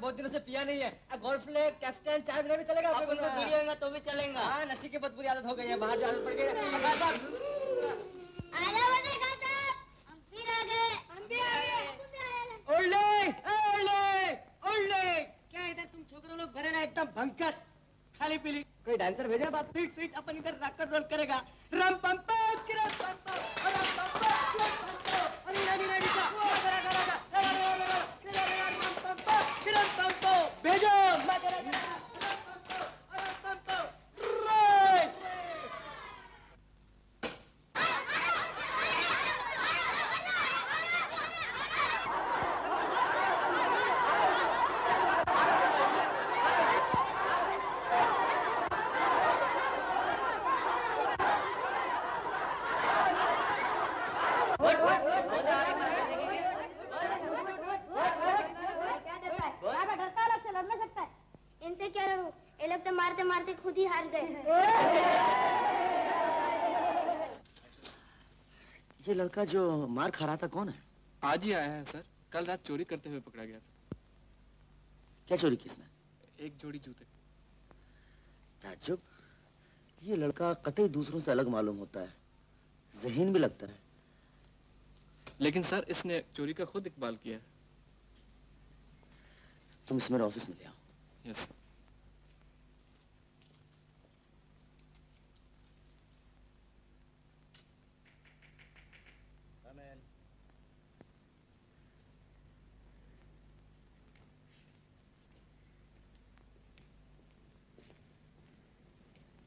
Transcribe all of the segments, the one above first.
बहुत दिनों से पिया नहीं है। गोल्फ ले कैप्टन चाय बिना भी चलेगा। अपन तो बीड़ी होगा तो भी चलेगा। हाँ, नशे की बहुत बुरी आदत हो गई है, बाहर जाना पड़ गई। क्या इधर तुम छोकरे लोग भरे ना एकदम भंकर खाली पीली। कोई डांसर भेजा बात। स्वीट स्वीट अपन इधर रॉक एंड रोल करेगा। रम पम पम किरम पम पम रम पम पम अरे रवि रवि का किरम पम पम भेजो इनसे क्या लड़ूं? ये लोग तो मारते मारते खुद ही हार गए। ये लड़का जो मार खा रहा था कौन है? आज ही आया है सर। कल रात चोरी करते हुए पकड़ा गया था। क्या चोरी की इसने? एक जोड़ी जूते। ताज्जुब, ये लड़का कतई दूसरों से अलग मालूम होता है, ज़हीन भी लगता है। लेकिन सर इसने चोरी का खुद इकबाल किया है। तुम इसे मेरे ऑफिस में ले आओ। यस।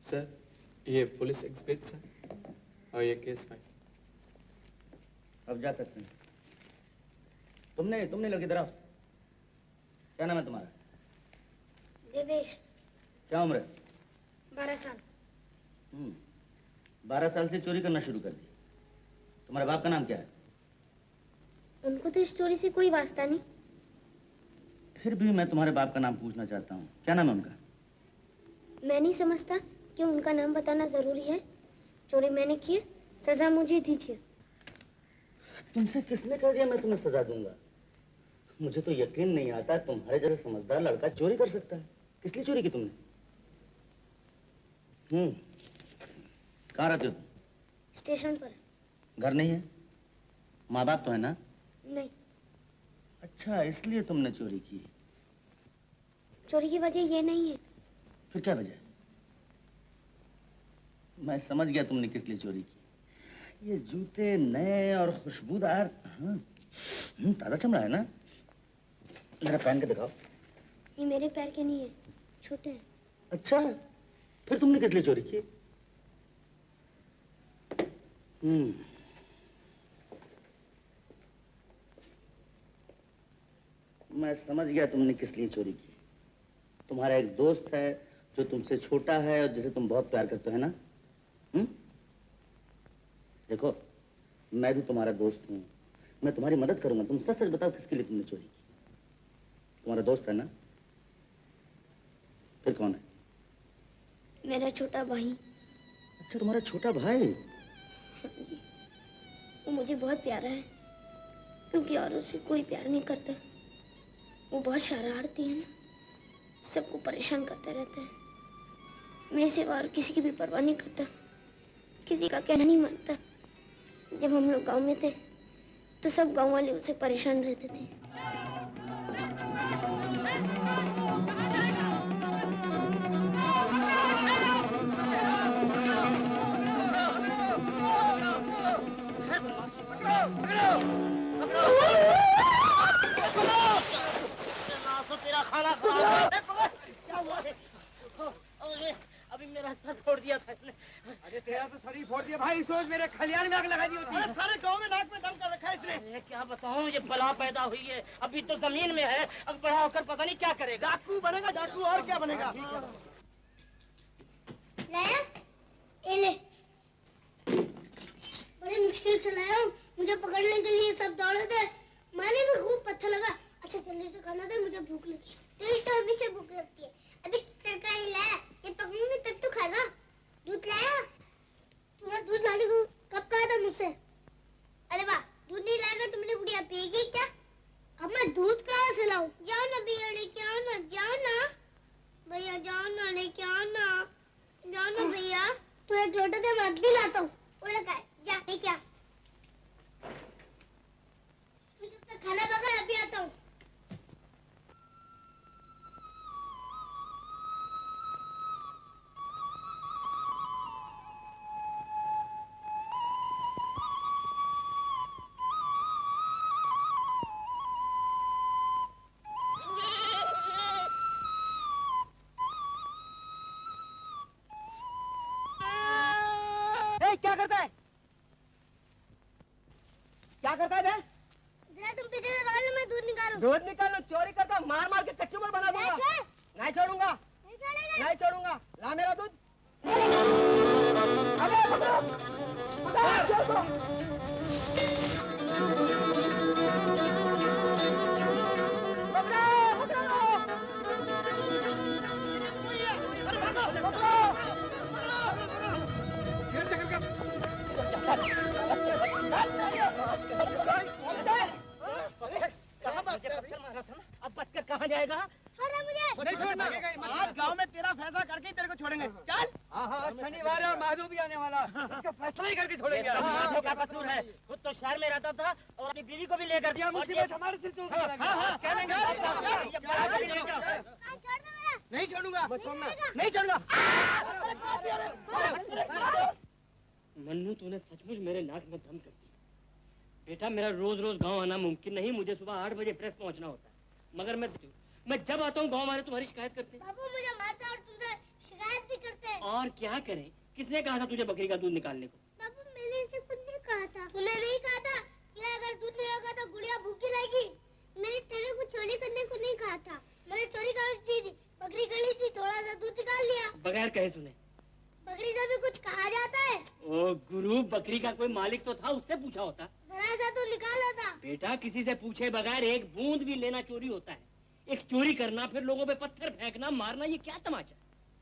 सर ये पुलिस एग्जिबिट सर। और ये केस फाइल। अब जा सकते हैं। तुमने लड़की तरफ क्या नाम है तुम्हारा? देवेश। क्या उम्र है? 12 साल। 12 साल से चोरी करना शुरू कर दी। तुम्हारे बाप का नाम क्या है? उनको तो इस चोरी से कोई वास्ता नहीं। फिर भी मैं तुम्हारे बाप का नाम पूछना चाहता हूँ, क्या नाम है उनका? मैं नहीं समझता कि उनका नाम बताना जरूरी है। चोरी मैंने की है, सजा मुझे दीजिए। तुमसे किसने कह दिया मैं तुम्हें सजा दूंगा? मुझे तो यकीन नहीं आता तुम्हारे जैसा समझदार लड़का चोरी कर सकता है। किस लिए चोरी की तुमने? कहाँ रहते हो तुम? स्टेशन पर। घर नहीं है? माँ बाप तो है ना? नहीं। अच्छा, इसलिए तुमने चोरी की। चोरी की वजह ये नहीं है। फिर क्या वजह? मैं समझ गया तुमने किस लिए चोरी की। ये जूते नए और खुशबूदार, हाँ, ताजा चमड़ा है ना? जरा पहन के दिखाओ। ये मेरे पैर के नहीं है, छोटे हैं। अच्छा, फिर तुमने किस लिए चोरी की? मैं समझ गया तुमने किस लिए चोरी की। तुम्हारा एक दोस्त है जो तुमसे छोटा है और जिसे तुम बहुत प्यार करते हो, है ना? देखो, मैं भी तुम्हारा दोस्त हूँ, मैं तुम्हारी मदद करूंगा। तुम सच सच बताओ किसके लिए तुमने चोरी की? तुम्हारा दोस्त है ना? फिर कौन है? मेरा छोटा भाई। अच्छा, तुम्हारा छोटा भाई। वो मुझे बहुत प्यारा है, क्योंकि औरों से कोई प्यार नहीं करता। वो बहुत शरारती है ना, सबको परेशान करता रहता है। मेरे सिवा और किसी की भी परवाह नहीं करता, किसी का कहना नहीं मानता। जब हम लोग गांव में थे तो सब गांव वाले उसे परेशान रहते थे। तेरा खाना खराब है। क्या हुआ है? अभी मेरा सर फोड़ दिया था इसने। अरे तेरा तो शरीर फोड़ दिया भाई, सोच मेरे खलियान में आग लगा दी होती। सारे गांव में नाक में दम कर रखा है इसने। अरे क्या बताऊं, ये बला पैदा हुई है, अभी तो जमीन में है, अब बड़ा होकर पता नहीं क्या करेगा। डाकू बनेगा, डाकू, और क्या बनेगा? लाया? ये ले। बड़ी मुश्किल से लाया हूँ, मुझे पकड़ने के लिए सब दौड़े थे। मैंने भी खूब पत्थर लगा। अच्छा जल्दी से खाना दे, मुझे भूख लगी। तेरी तो हमेशा भूख लगती है। अभी तरकारी लाया, ये पकड़ूंगी तब तो खाना। दूध लाया? तूने दूध लाने को कब कहा था मुझसे? अरे वाह, दूध नहीं लाएगा तो मेरी गुड़िया पिएगी क्या? अब मैं दूध कहाँ से लाऊं? जाओ ना भैया, लेके आओ ना, जाओ ना भैया, जाओ ना, लेके आओ ना, जाओ ना भैया। तू एक लोटा दे, मैं भी लाता हूँ। वो रखा है, जा लेके आ। तू जब तक खाना पका, अभी आता हूँ। क्या करता है? क्या करता है बे? जरा तुम पीछे से पकड़ लो, मैं दूध निकालूं। दूध निकालो, चोरी करता, मार मार के कच्चूबर बना दूंगा। नहीं छोड़ूंगा, नहीं छोड़ेगा। नहीं छोड़ूंगा। ला मेरा दूध। अबे पकड़ो, पकड़ो, चोर को। पकड़ो, पकड़ो। अरे भागो, पकड़ो। अब बचकर कहाँ जाएगा? छोड़ो मुझे। नहीं छोड़ना। आज गांव में तेरा फैसला करके ही तेरे को छोड़ेंगे। चल। हाँ, शनिवार है और माधव भी आने वाला। इसका फैसला ही करके छोड़ेंगे। माधव का कसूर है, खुद तो शहर में रहता था और अपनी बीवी को भी लेकर दिया। मुसीबत हमारे सिर से उतर जाएगी। कह देंगे। नहीं छोड़ूंगा, नहीं छोड़ूंगा। मन्नू, तूने सचमुच मेरे नाक में दम कर दी। बेटा, मेरा रोज रोज गांव आना मुमकिन नहीं, मुझे सुबह 8 बजे प्रेस पहुंचना होता है। मगर मैं जब आता हूँ गांव वाले तुम्हारी शिकायत करते हैं। बाबू मुझे मारता और तुमसे शिकायत भी करते हैं। और क्या करें? किसने कहा था तुझे बकरी का दूध निकालने को? बाबू मैंने कहा था? तूने नहीं कहा था कि अगर दूध नहीं होगा तो गुड़िया भूखी रहेगी? मैंने तेरे को चोरी करने को नहीं कहा था। मैंने चोरी कर दी थी, बकरी गली थी, थोड़ा सा दूध निकाल लिया। बगैर कहे सुने। बकरी से भी कुछ कहा जाता है? ओ गुरु, बकरी का कोई मालिक तो था, उससे पूछा होता। जरा सा तो निकाला था। बेटा, किसी से पूछे बगैर एक बूंद भी लेना चोरी होता है। एक चोरी करना, फिर लोगों पे पत्थर फेंकना, मारना, ये क्या तमाशा?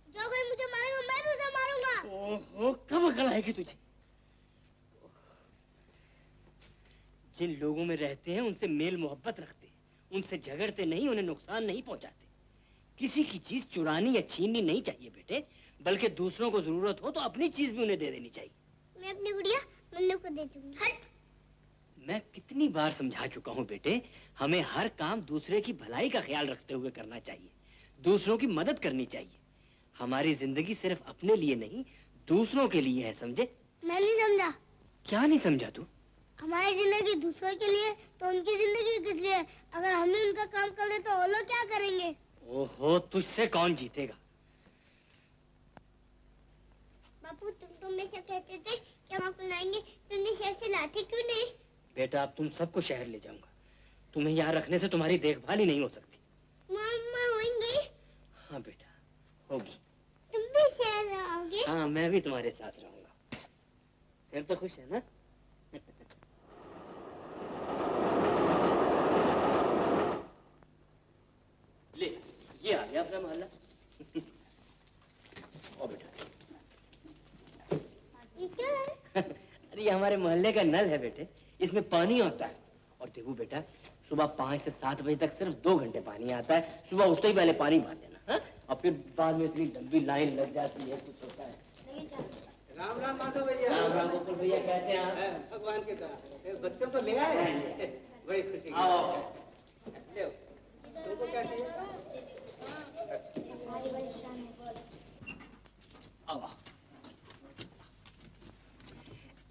जो कोई मुझे मारेगा मैं भी उसे मारूंगा। ओहो, कब अकल आएगी तुझे? जिन लोगों में रहते हैं उनसे मेल मोहब्बत रखते हैं, उनसे झगड़ते नहीं, उन्हें नुकसान नहीं पहुंचाते। किसी की चीज चुरानी या छीननी नहीं चाहिए बेटे, बल्कि दूसरों को जरूरत हो तो अपनी चीज भी उन्हें दे देनी चाहिए। मैं अपनी गुड़िया मन्नू को दे दूंगी। हट। मैं कितनी बार समझा चुका हूँ बेटे, हमें हर काम दूसरे की भलाई का ख्याल रखते हुए करना चाहिए, दूसरों की मदद करनी चाहिए। हमारी जिंदगी सिर्फ अपने लिए नहीं, दूसरों के लिए है, समझे? मैं नहीं समझा। क्या नहीं समझा तू? हमारी जिंदगी दूसरों के लिए तो उनकी जिंदगी किस लिए? अगर हम ही उनका काम कर दे तो वो लोग क्या करेंगे? ओहो, तुझसे कौन जीतेगा? बापू, तुम तो हमेशा कहते थे कि हम आपको लाएंगे, तुमने शहर से लाते क्यों नहीं? बेटा, अब तुम सबको शहर ले जाऊंगा। तुम्हें यहाँ रखने से तुम्हारी देखभाल ही नहीं हो सकती। मामा होंगी? हाँ बेटा, होगी। तुम भी शहर रहोगे? हाँ, मैं भी तुम्हारे साथ रहूंगा। फिर तो खुश है ना? ले, ये आ गया अपना मोहल्ला। ओ बेटा। ये क्या है? अरे ये हमारे मोहल्ले का नल है बेटे, इसमें पानी आता है। और देखो बेटा, सुबह 5 से 7 बजे तक सिर्फ 2 घंटे पानी आता है। सुबह उठते ही पहले पानी भर देना, हाँ? और फिर बाद में इतनी लंबी लाइन लग जाती है, कुछ होता है। राम राम माधव भैया। राम राम गोकुल भैया, कहते हैं आप? भगवान की तरह बच्चों को ले आए, बड़ी खुशी की आओ। ले तुमको क्या चाहिए? आओ।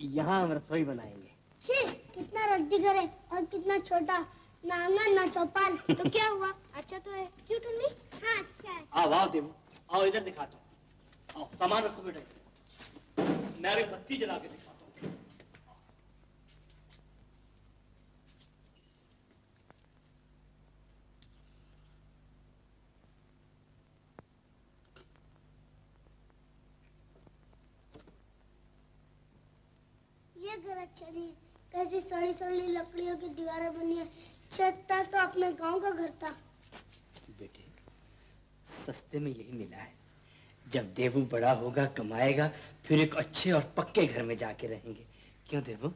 यहाँ हम रसोई बनाएंगे। छी, कितना रद्दी घर है और कितना छोटा, ना आंगन ना चौपाल। तो क्या हुआ? अच्छा तो है। क्यों टुन्नी? हाँ अच्छा है। आओ आओ देवू, आओ इधर दिखाता हूँ। आओ, सामान रखो बेटा। मैं अभी बत्ती जला के दिखाता हूँ। ये घर अच्छा नहीं है, कैसी सड़ी सड़ी लकड़ियों की दीवारें बनी है। छत था तो अपने गांव का घर था। बेटे, सस्ते में यही मिला है। जब देवू बड़ा होगा, कमाएगा, फिर एक अच्छे और पक्के घर में जाके रहेंगे। क्यों देवू?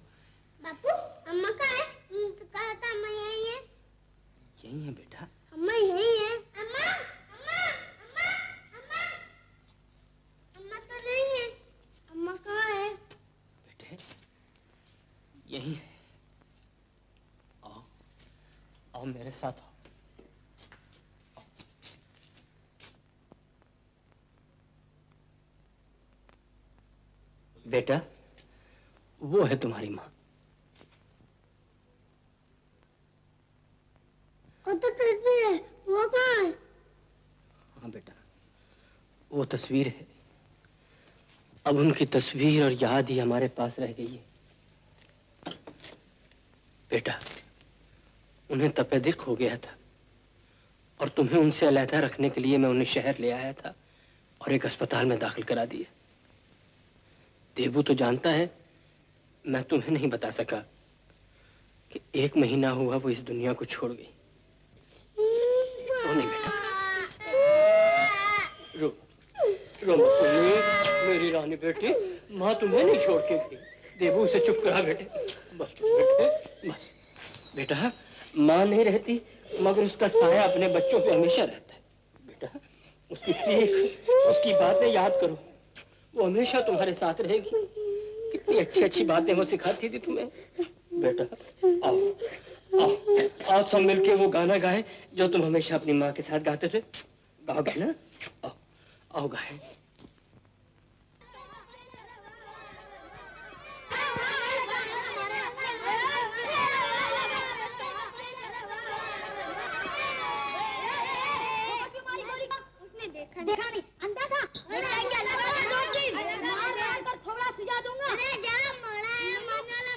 बापू, अम्मा कहाँ है? तुमने तो कहा था अम्मा यही है। यही है बेटा। अम्मा यही है। अम्मा, अम्मा, अम्मा, अम्मा, अम्मा तो नहीं है। अम्मा कहाँ है? बेटे, यही है। आओ, आओ मेरे साथ आओ। बेटा, वो है तुम्हारी माँ। वो तो तस्वीर है, वो कहाँ है? हाँ बेटा, वो तस्वीर है। अब उनकी तस्वीर और याद ही हमारे पास रह गई है। बेटा, उन्हें तपेदिक हो गया था और तुम्हें उनसे अलहदा रखने के लिए मैं उन्हें शहर ले आया था और एक अस्पताल में दाखिल करा दिया। देवू तो जानता है, मैं तुम्हें नहीं बता सका कि 1 महीना हुआ वो इस दुनिया को छोड़ गई। रो नहीं बेटा, रो रो मत तुम, मेरी रानी बेटी। माँ तुम्हें नहीं छोड़ के गई। देवू उसे चुप करा बेटे, बस बेटे, बस। बेटा, माँ नहीं रहती मगर उसका साया अपने बच्चों पे हमेशा रहता है। बेटा, उसकी सीख, उसकी बातें याद करो, वो हमेशा तुम्हारे साथ रहेगी। कितनी अच्छी अच्छी बातें वो सिखाती थी तुम्हें। बेटा, आओ आओ आओ, सब मिलके वो गाना गाए जो तुम हमेशा अपनी माँ के साथ गाते थे। गाओगे ना? आओ आओ गाए। देखा नहीं, अंधा था। अरे क्या लगा? दो चीज मार मार कर थोड़ा सुझा दूंगा। अरे जा, मोड़ा है, मारने वाला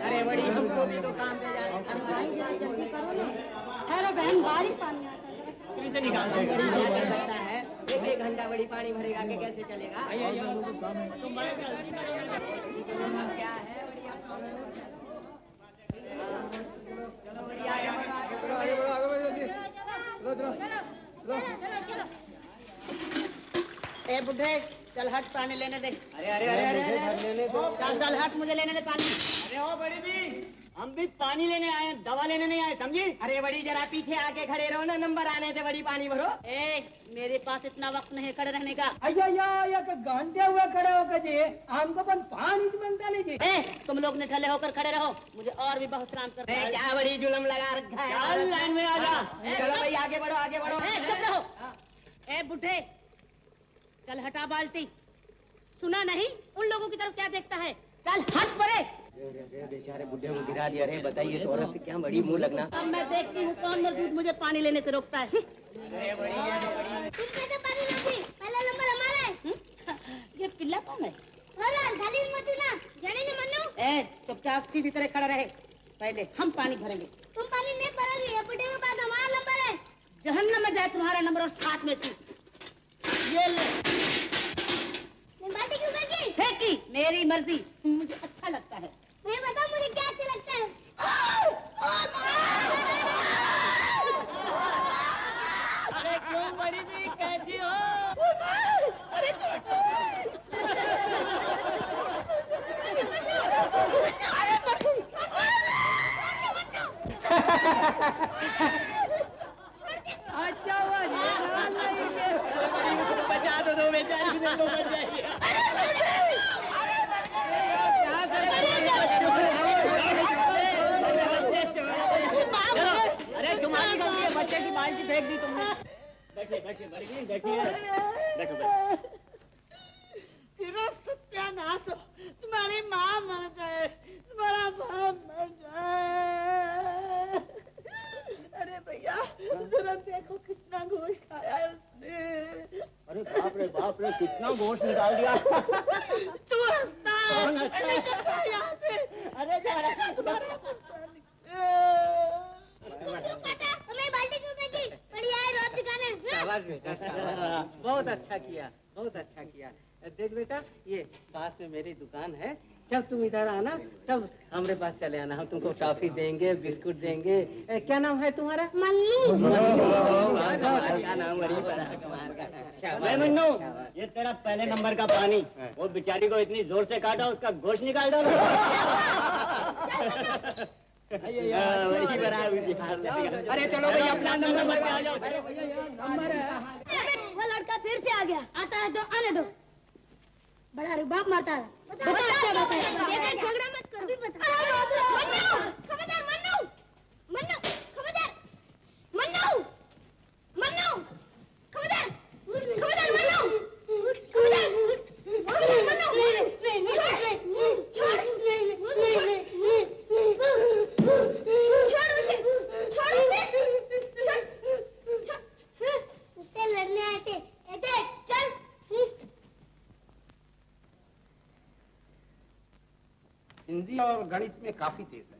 अरे बड़ी हमको भी तो काम पे जाना ठहरो बहन, बारिश पानी आता है। से निकाल दो। क्या कर सकता है? एक घंटा बड़ी पानी भरेगा के कैसे चलेगा? क्या है बढ़िया? चलो बढ़िया, आगे बढ़ो, आगे बढ़ो, आगे बढ़ो। ए बुढ़े, चल हट, पानी लेने दे। अरे अरे अरे अरे चल चल हट, मुझे लेने दे पानी। अरे ओ बड़ी भी, हम भी पानी लेने आए हैं, दवा लेने नहीं आए, समझी? अरे बड़ी जरा पीछे आके खड़े रहो ना, नंबर आने से बड़ी पानी भरो। ए, मेरे पास इतना वक्त नहीं खड़े रहने का। अय्या घंटे हुए खड़े होकर जी हमको पण पानी बनता लीजिए। ए, तुम लोग ने ठले होकर खड़े रहो, मुझे और भी बहुत श्राम करना है। क्या बड़ी जुलम लगा रखा है। चल लाइन में आ जा। चलो भाई आगे बढ़ो, आगे बढ़ो। ए, चुप रहो। ए बुढ़े, चल हटा बाल्टी। सुना नहीं? उन लोगों की तरफ क्या देखता है? चल हट परे। बेचारे बुढ़े को गिरा दिया। अरे बताइए इस औरत से क्या बड़ी मुंह लगना। अब मैं देखती हूँ कौन मजदूर मुझे पानी लेने से रोकता है। अरे बड़ी है, तुम कैसे पानी लोगी? पहला नंबर हमारा है। ये पिल्ला कौन है? दलील मत ना, जानेंगे मन्नू। ए, चुपचाप सीधी तरह खड़ा रहे। पहले हम पानी भरेंगे। तुम पानी नहीं भरोगे, ये बुढ़े के पास हमारा नंबर है। जहन्नम में जाए तुम्हारा नंबर और साथ में तू। ये ले। बाल्टी क्यों फेंकी? फेंकी, मेरी मर्जी, मुझे अच्छा लगता है। मैं बताऊं मुझे क्या अच्छा लगता है? अरे क्यों बड़ी भी, कैसी हो? अरे अच्छा हुआ बचा दो बेचारी को, बच जाइए। अरे तुम्हारी गलती है, बच्चे की बाल्टी फेंक दी तुमने। बैठिए बैठिए बैठिए बैठिए, बैठो बैठो। सत्यानाश हो, तुम्हारी माँ मर जाए, तुम्हारा बाप मर जाए। अरे भैया, जरा देखो कितना गोश्त खाया है उसने। अरे बाप रे, कितना गोश्त निकाल दिया। तू हंसता है। कौन हंसता है? अरे चलो यहाँ से। अरे जा रहा है। हमें बाल्टी क्यों फेंकी? बढ़िया है, रोज दिखाने। शाबाश बेटा, शाबाश। बहुत अच्छा किया, बहुत अच्छा किया। देख बेटा, ये पास में मेरी दुकान है। जब तुम इधर आना तब हमारे पास चले आना, हम तुमको टॉफी देंगे, बिस्कुट देंगे। क्या नाम है तुम्हारा? मल्लू। क्या नाम बड़ी बड़ा कमाल का। अरे मन्नू, ये तेरा पहले नंबर का पानी, वो बेचारी को इतनी जोर से काटा, उसका गोश्त निकाल डालो। बड़ी बड़ा। अरे चलो भाई अपना नंबर नंबर पे आ जाओ। नंबर है। वो लड़का फिर से आ गया। आता है तो आने दो। बड़ा रुबाब मारता है। बता क्या बात है? झगड़ा मत कर। अभी बता। मन्नू, खबरदार मन्नू, मन्नू, खबरदार, मन्नू, मन्नू, खबरदार, खबरदार मन्नू, खबरदार, खबरदार मन्नू। नहीं, छोड़, छोड़ उसे, छोड़ उसे, छोड़, उससे लड़ने आए थे। चल। हिंदी और गणित में काफी तेज है,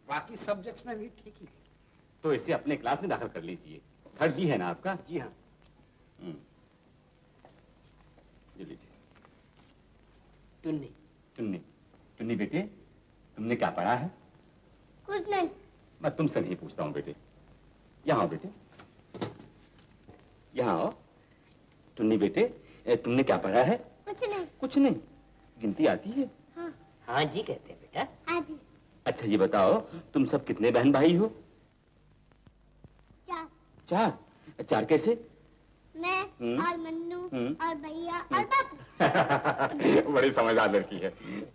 बाकी सब्जेक्ट्स में भी ठीक ही है। तो इसे अपने क्लास में दाखिल कर लीजिए। थर्ड बी है ना आपका? जी हाँ। ये लीजिए। टुन्नी, टुन्नी, टुन्नी बेटे, तुमने क्या पढ़ा है? कुछ नहीं। मैं तुमसे नहीं पूछता हूँ बेटे। यहाँ आओ बेटे, यहाँ आओ। टुन्नी बेटे, तुमने क्या पढ़ा है? कुछ नहीं। कुछ नहीं। गिनती आती है? हाँ जी कहते हैं बेटा। हाँ जी। अच्छा ये बताओ, तुम सब कितने बहन भाई हो? 4। चार? चार कैसे? मैं और मन्नू और भैया और बापू। बड़ी समझदार लड़की है।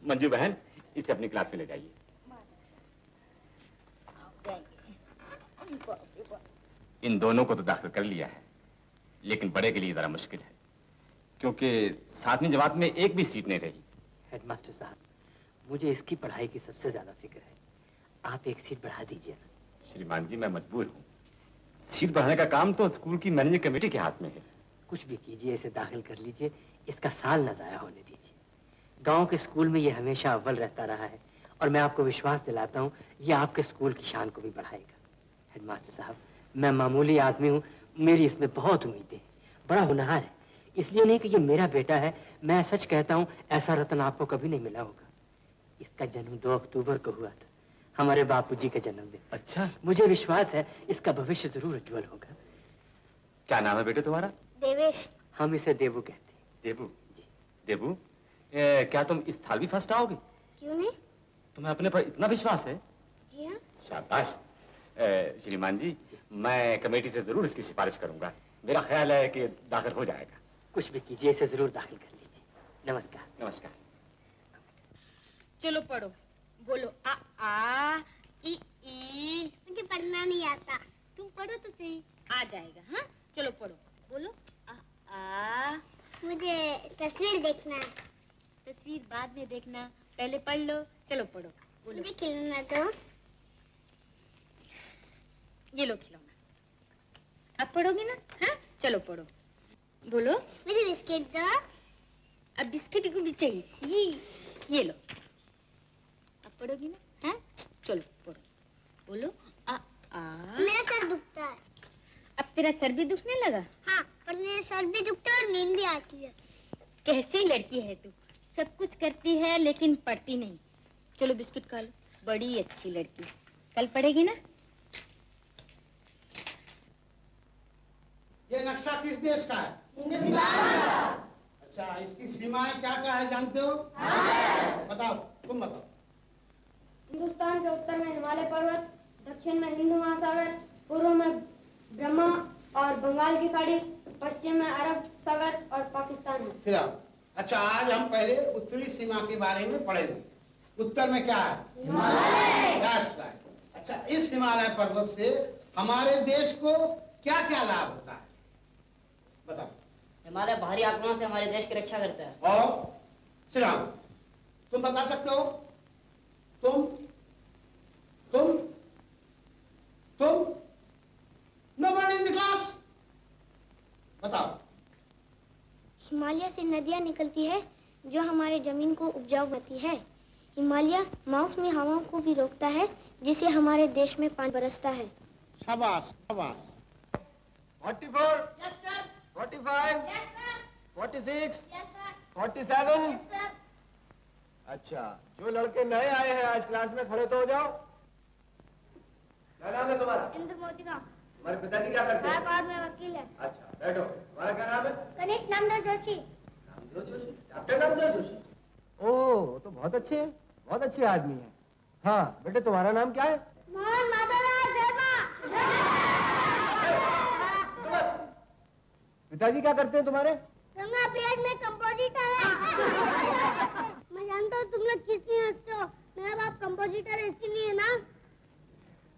मंजू बहन, इसे अपनी क्लास में ले जाइए। इन दोनों को तो दाखिल कर लिया है, लेकिन बड़े के लिए जरा मुश्किल है, क्योंकि 7वीं जमात में एक भी सीट नहीं रही। हेडमास्टर साहब, मुझे इसकी पढ़ाई की सबसे ज्यादा फिक्र है। आप एक सीट बढ़ा दीजिए ना। श्रीमान जी, मैं मजबूर हूँ। सीट बढ़ाने का काम तो स्कूल की मैनेजिंग कमेटी के हाथ में है। कुछ भी कीजिए, इसे दाखिल कर लीजिए, इसका साल न जाया होने दीजिए। गांव के स्कूल में ये हमेशा अव्वल रहता रहा है और मैं आपको विश्वास दिलाता हूँ ये आपके स्कूल की शान को भी बढ़ाएगा। हेडमास्टर साहब, मैं मामूली आदमी हूँ, मेरी इसमें बहुत उम्मीदें हैं। बड़ा होनहार है, इसलिए नहीं कि ये मेरा बेटा है, मैं सच कहता हूँ ऐसा रत्न आपको कभी नहीं मिला होगा। इसका जन्म 2 अक्टूबर को हुआ था, हमारे बापूजी का जन्मदिन। अच्छा, मुझे विश्वास है इसका भविष्य जरूर उज्जवल होगा। क्या नाम है बेटे तुम्हारा? देवेश। हम इसे देवू कहते हैं। देबू। देबू, क्या तुम इस साल भी फर्स्ट आओगे? क्यों नहीं? तुम्हें अपने पर इतना विश्वास है? जी हाँ। शाबाश। श्रीमान जी, मैं कमेटी से जरूर इसकी सिफारिश करूंगा। मेरा ख्याल है कि दाखिल हो जाएगा। कुछ भी कीजिए, इसे जरूर दाखिल कर लीजिए। नमस्कार। नमस्कार। चलो पढ़ो, बोलो आ ई ई। मुझे पढ़ना नहीं आता। तुम पढ़ो तो सही, आ जाएगा। हाँ, चलो पढ़ो, बोलो आ। मुझे तस्वीर देखना है। तस्वीर बाद में देखना, पहले पढ़ लो। चलो पढ़ो, बोलो। मुझे खिलौना दो। ये लो खिलौना। अब पढ़ोगे ना? हाँ, चलो पढ़ो, बोलो। मुझे बिस्किट दो। अब बिस्किट को भी चाहिए, ये लो। अब पढ़ोगी ना? हाँ, चलो पढ़ो, बोलो आ। मेरा सर दुखता है। अब तेरा सर भी दुखने लगा? हाँ, पर मेरा सर भी दुखता है और नींद भी आती है। कैसी लड़की है तू, सब कुछ करती है लेकिन पढ़ती नहीं। चलो बिस्कुट खा लो, बड़ी अच्छी लड़की। कल पढ़ेगी ना? ये नक्शा किस देश का है? अच्छा, इसकी सीमाएं क्या क्या है जानते हो? बताओ, तुम बताओ। हिंदुस्तान के उत्तर में हिमालय पर्वत, दक्षिण में हिंदू महासागर, पूर्व में ब्रह्मा और बंगाल की खाड़ी, पश्चिम में अरब सागर और पाकिस्तान है। सिरा। अच्छा, आज हम पहले उत्तरी सीमा के बारे में पढ़ेंगे। उत्तर में क्या है? हिमालय। That's right. अच्छा, इस हिमालय पर्वत से हमारे देश को क्या क्या लाभ होता है? बताओ। हिमालय बाहरी आक्रमण से हमारे देश की रक्षा करता है। और श्रीराम, तुम बता सकते हो? तुम Nobody in the class? बताओ। हिमालय से नदियाँ निकलती है जो हमारे जमीन को उपजाऊ बनाती है। हिमालय मौसमी हवाओं को भी रोकता है जिससे हमारे देश में पानी बरसता है। शाबाश, शाबाश। 44, 45, 46, 47। अच्छा, जो लड़के नए आए हैं आज क्लास में, खड़े तो हो जाओ। क्या नाम है तुम्हारा? इंद्र मोतीराम। तुम्हारे पिताजी क्या करते हैं? हाई कोर्ट में वकील है। अच्छा, बैठो। तुम्हारा क्या नाम है? गणेश नामदेव जोशी। नामदेव जोशी। डॉक्टर नामदेव जोशी। ओह, तो बहुत अच्छे हैं, बहुत अच्छे आदमी हैं। हाँ बेटे, तुम्हारा नाम क्या है? मोहन माधवलाल शर्मा। पिताजी क्या करते हैं तुम्हारे? गंगा पीएच में कंपोजिटर है। मैं जानता हूँ तुम लोग किस लिए हंसते हो। मेरा बाप कंपोजिटर है इसलिए ना।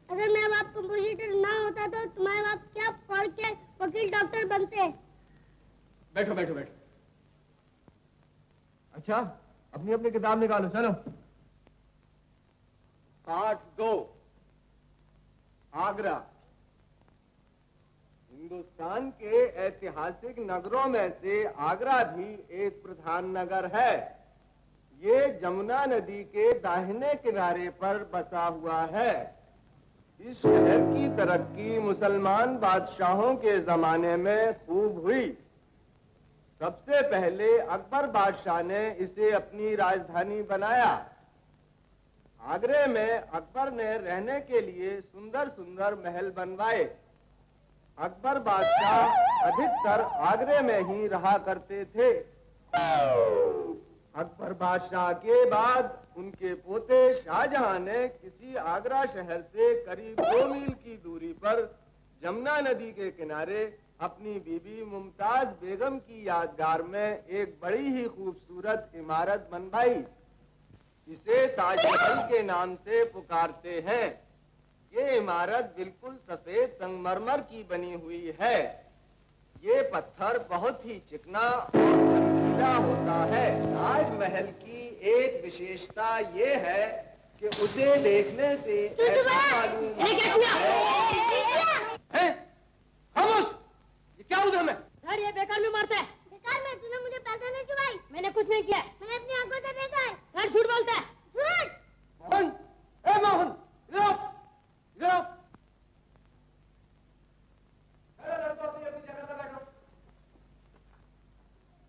अगर मेरा बाप कंपोजिटर ना होता तो तुम्हारे बाप क्या पढ़ के वकील डॉक्टर बनते। बैठो बैठो बैठो। अच्छा, अपनी अपनी किताब निकालो, चलो। पाठ 2, आगरा। हिंदुस्तान के ऐतिहासिक नगरों में से आगरा भी एक प्रधान नगर है। ये जमुना नदी के दाहिने किनारे पर बसा हुआ है। इस शहर की तरक्की मुसलमान बादशाहों के जमाने में खूब हुई। सबसे पहले अकबर बादशाह ने इसे अपनी राजधानी बनाया। आगरे में अकबर ने रहने के लिए सुंदर सुंदर महल बनवाए। अकबर बादशाह अधिकतर आगरे में ही रहा करते थे। अकबर बादशाह के बाद उनके पोते शाहजहां ने किसी आगरा शहर से करीब 2 मील की दूरी पर जमुना नदी के किनारे अपनी बीबी मुमताज बेगम की यादगार में एक बड़ी ही खूबसूरत इमारत बनवाई। इसे ताजमहल के नाम से पुकारते हैं। ये इमारत बिल्कुल सफेद संगमरमर की बनी हुई है। ये पत्थर बहुत ही चिकना और चमकीला होता है। ताजमहल की एक विशेषता ये है कि उसे देखने से ऐसा मालूम होता है। खामोश! ये क्या उधम है? सर, ये बेकार में मारता है। बेकार में तूने मुझे पैसा नहीं चुराई। मैंने कुछ नहीं किया। मैंने अपनी आंखों से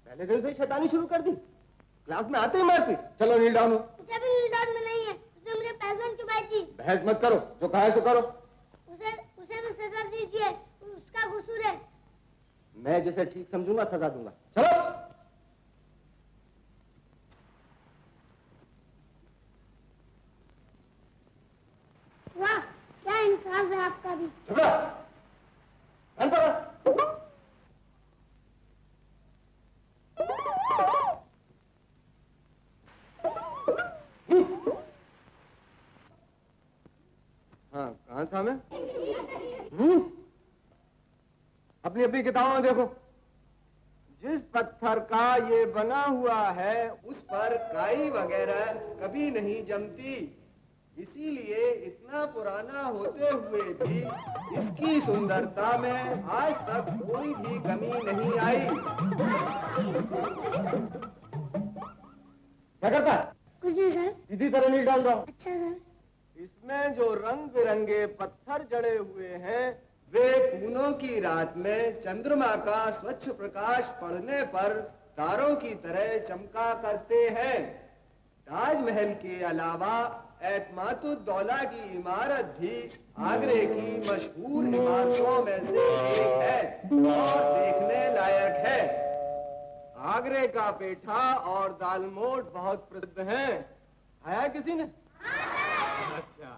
पहले दिन से ही शैतानी शुरू कर दी, क्लास में आते ही मारपीट। चलो नील डाउन हो। मुझे भी नील डाउन में नहीं है, उसने मुझे पहलवान की बात दी। बहस मत करो, जो कहा है सो करो। उसे भी सजा दीजिए, उसका कसूर है। मैं जिसे ठीक समझूंगा सजा दूंगा। चलो। वाह, क्या इंसाफ है आपका भी। हाँ, कहाँ था मैं? अपनी अपनी किताबों में देखो। जिस पत्थर का ये बना हुआ है उस पर काई वगैरह कभी नहीं जमती, इसीलिए इतना पुराना होते हुए भी इसकी सुंदरता में आज तक कोई भी कमी नहीं आई। क्या करता है? कुछ नहीं सर। सीधी तरह नील डाल दो। अच्छा सर। इसमें जो रंग बिरंगे पत्थर जड़े हुए हैं वे पूनों की रात में चंद्रमा का स्वच्छ प्रकाश पड़ने पर तारों की तरह चमका करते हैं। ताजमहल के अलावा एतमातुद्दौला की इमारत भी आगरे की मशहूर इमारतों में से एक है और देखने लायक है। आगरे का पेठा और दालमोट बहुत प्रसिद्ध हैं। आया किसी ने? अच्छा,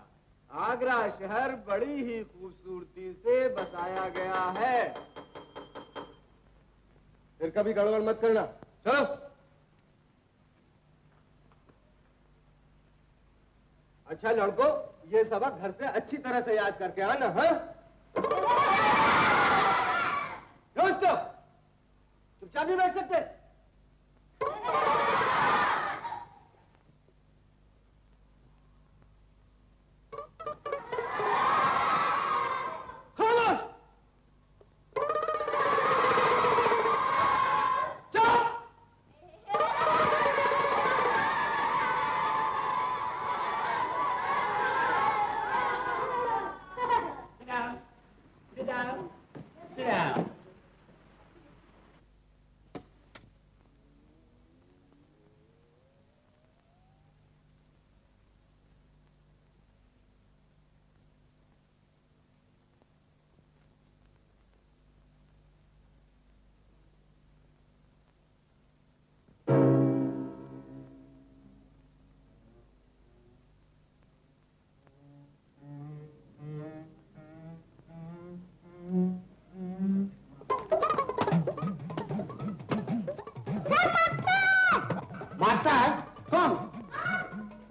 आगरा शहर बड़ी ही खूबसूरती से बसाया गया है। फिर कभी गड़बड़ मत करना। चलो। अच्छा लड़को, ये सबक घर से अच्छी तरह से याद करके आना। हाँ दोस्तों, चुपचाप नहीं बैठ सकते? मारता है कौन?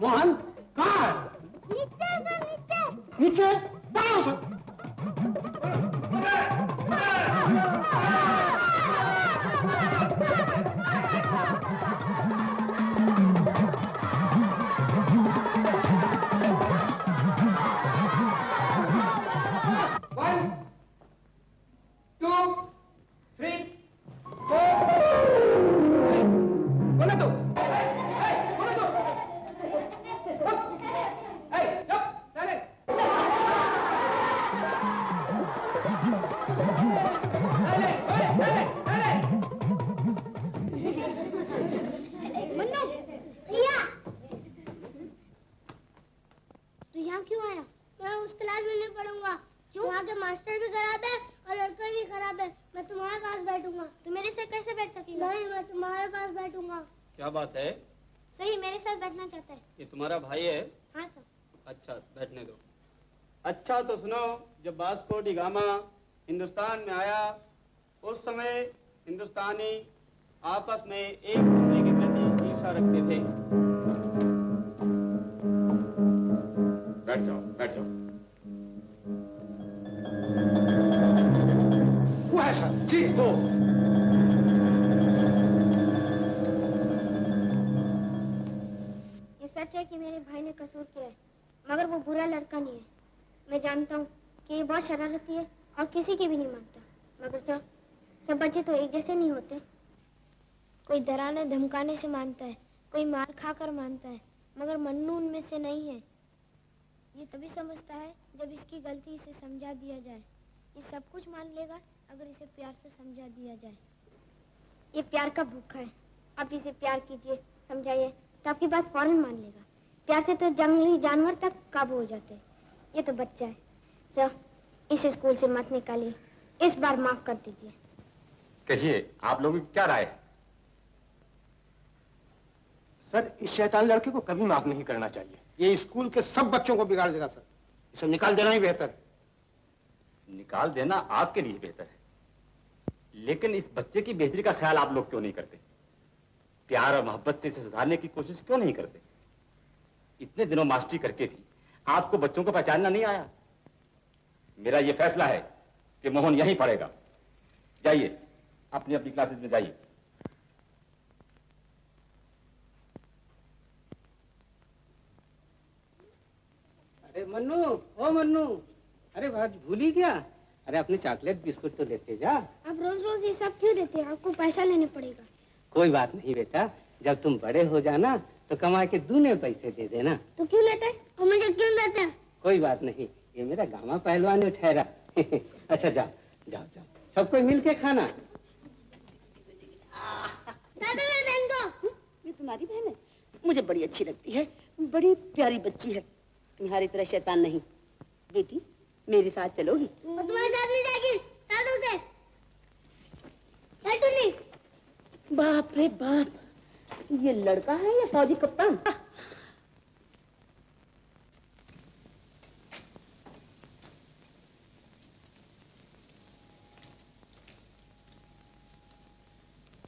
मोहन कहाँ है? नीचे कहाँ है? One, two, three, four. बोले तो तू यहाँ क्यों आया? मैं उस क्लास में नहीं पढ़ूंगा। क्यों? वहाँ के मास्टर भी खराब है और लड़के भी खराब है। मैं तुम्हारे पास बैठूंगा। तू मेरे से कैसे बैठ सकेगा? नहीं, मैं तुम्हारे पास बैठूंगा। क्या बात है? सही मेरे साथ बैठना चाहता है। ये तुम्हारा भाई है? हाँ सर। अच्छा, बैठने दो। अच्छा तो सुनो, जब वास्को डी गामा हिंदुस्तान में आया उस समय हिंदुस्तानी आपस में एक दूसरे के प्रति ईर्ष्या रखते थे। बैठ जाओ, बैठ जाओ। वो है सर जी। वो ये सच है कि मेरे भाई ने कसूर किया है, मगर वो बुरा लड़का नहीं है। मैं जानता हूँ कि ये बहुत शरारती है और किसी की भी नहीं मानता, मगर सब बच्चे तो एक जैसे नहीं होते। कोई डराने धमकाने से मानता है, कोई मार खाकर मानता है, मगर मन्नू उनमें से नहीं है। ये तभी समझता है जब इसकी गलती इसे समझा दिया जाए। ये सब कुछ मान लेगा अगर इसे प्यार से समझा दिया जाए। ये प्यार का भूखा है। आप इसे प्यार कीजिए, समझाइए तो आपकी बात फौरन मान लेगा। प्यार से तो जंगली जानवर तक काबू हो जाते हैं। ये तो बच्चा है। सर, इस स्कूल से मत निकालिए, इस बार माफ कर दीजिए। कहिए, आप लोगों की क्या राय है? सर, इस शैतान लड़के को कभी माफ नहीं करना चाहिए। ये स्कूल के सब बच्चों को बिगाड़ देगा सर। इसे निकाल देना ही बेहतर है। निकाल देना आपके लिए बेहतर है, लेकिन इस बच्चे की बेहतरी का ख्याल आप लोग क्यों नहीं करते? प्यार और मोहब्बत से इसे सुधारने की कोशिश क्यों नहीं करते? इतने दिनों मास्टरी करके भी आपको बच्चों को पहचानना नहीं आया। मेरा यह फैसला है कि मोहन यहीं पढ़ेगा। जाइए, अपनी अपनी क्लासेस में जाइए। अरे मन्नू, ओ मन्नू, अरे आज भूल ही गया। अरे अपने चॉकलेट बिस्कुट तो लेते जा। आप रोज रोज ये सब क्यों देते हैं? आपको पैसा लेने पड़ेगा। कोई बात नहीं बेटा, जब तुम बड़े हो जाना तो कमा के दूने पैसे दे देना। तो क्यों लेते हैं और मुझे क्यों देते हैं? कोई बात नहीं, ये मेरा गामा पहलवान है ठहरा। अच्छा जाओ जाओ जाओ, सबको मिल के खाना। दादा मेरी बहन को। ये तुम्हारी बहन है? मुझे बड़ी अच्छी लगती है, बड़ी प्यारी बच्ची है। तुम्हारी तरह शैतान नहीं। बेटी, मेरे साथ चलोगी? वो तुम्हारे साथ नहीं जाएगी। दादू से चल नहीं। बाप रे बाप, ये लड़का है या फौजी कप्तान?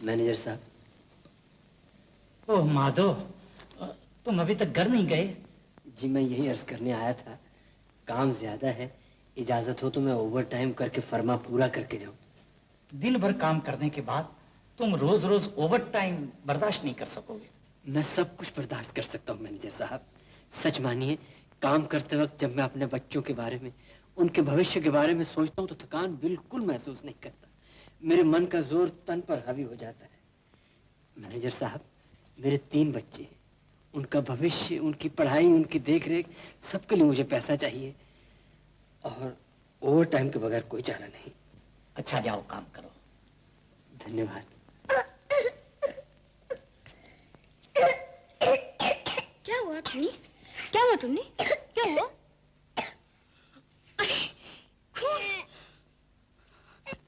मैनेजर साहब। ओह माधव, तुम अभी तक घर नहीं गए? जी मैं यही अर्ज करने आया था, काम ज्यादा है, इजाजत हो तो मैं ओवर टाइम करके फर्मा पूरा करके जाऊं। दिन भर काम करने के बाद तुम रोज रोज ओवर टाइम बर्दाश्त नहीं कर सकोगे। मैं सब कुछ बर्दाश्त कर सकता हूँ मैनेजर साहब। सच मानिए, काम करते वक्त जब मैं अपने बच्चों के बारे में, उनके भविष्य के बारे में सोचता हूँ तो थकान बिल्कुल महसूस नहीं करता। मेरे मन का जोर तन पर हावी हो जाता है। मैनेजर साहब, मेरे 3 बच्चे हैं, उनका भविष्य, उनकी पढ़ाई, उनकी देखरेख, सबके लिए मुझे पैसा चाहिए और ओवर टाइम के बगैर कोई चारा नहीं। अच्छा जाओ, काम करो। धन्यवाद। क्या हुआ टुन्नी? क्या हुआ टुन्नी? क्या हुआ?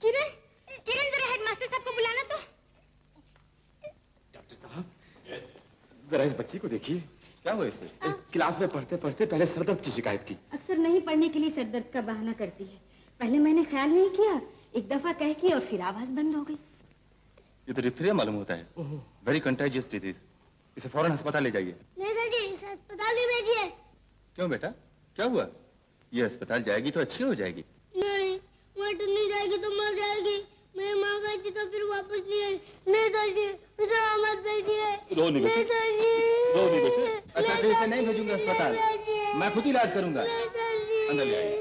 किरण, किरण जरा हेडमास्टर साहब को बुलाना तो। डॉक्टर साहब, जरा इस बच्ची को देखिए, क्या हुआ इसे? क्लास में पढ़ते पढ़ते पहले सर दर्द की शिकायत की। अक्सर नहीं पढ़ने के लिए सर दर्द का बहाना करती है। पहले मैंने ख्याल नहीं किया, एक दफा कह के और फिर आवाज बंद हो गई। ये तो डिप्थीरिया मालूम होता है, वेरी कंटेजियस डिजीज। इसे फौरन अस्पताल ले जाइए। नहीं सर जी, इसे अस्पताल नहीं भेजिए। क्यों बेटा, क्या हुआ? ये अस्पताल जाएगी तो अच्छी हो जाएगी। नहीं, वहाँ टुन्नी जाएगी तो मर जाएगी। मेरी माँ गई थी तो फिर वापस नहीं आई। नहीं सर जी, इसे मत भेजिए। रो नहीं नहीं बेटे, सर जी। रो नहीं बेटे। अच्छा फिर इसे नहीं भेजूंगा अस्पताल, मैं खुद इलाज करूंगा। नहीं सर जी। अंदर ले आइए।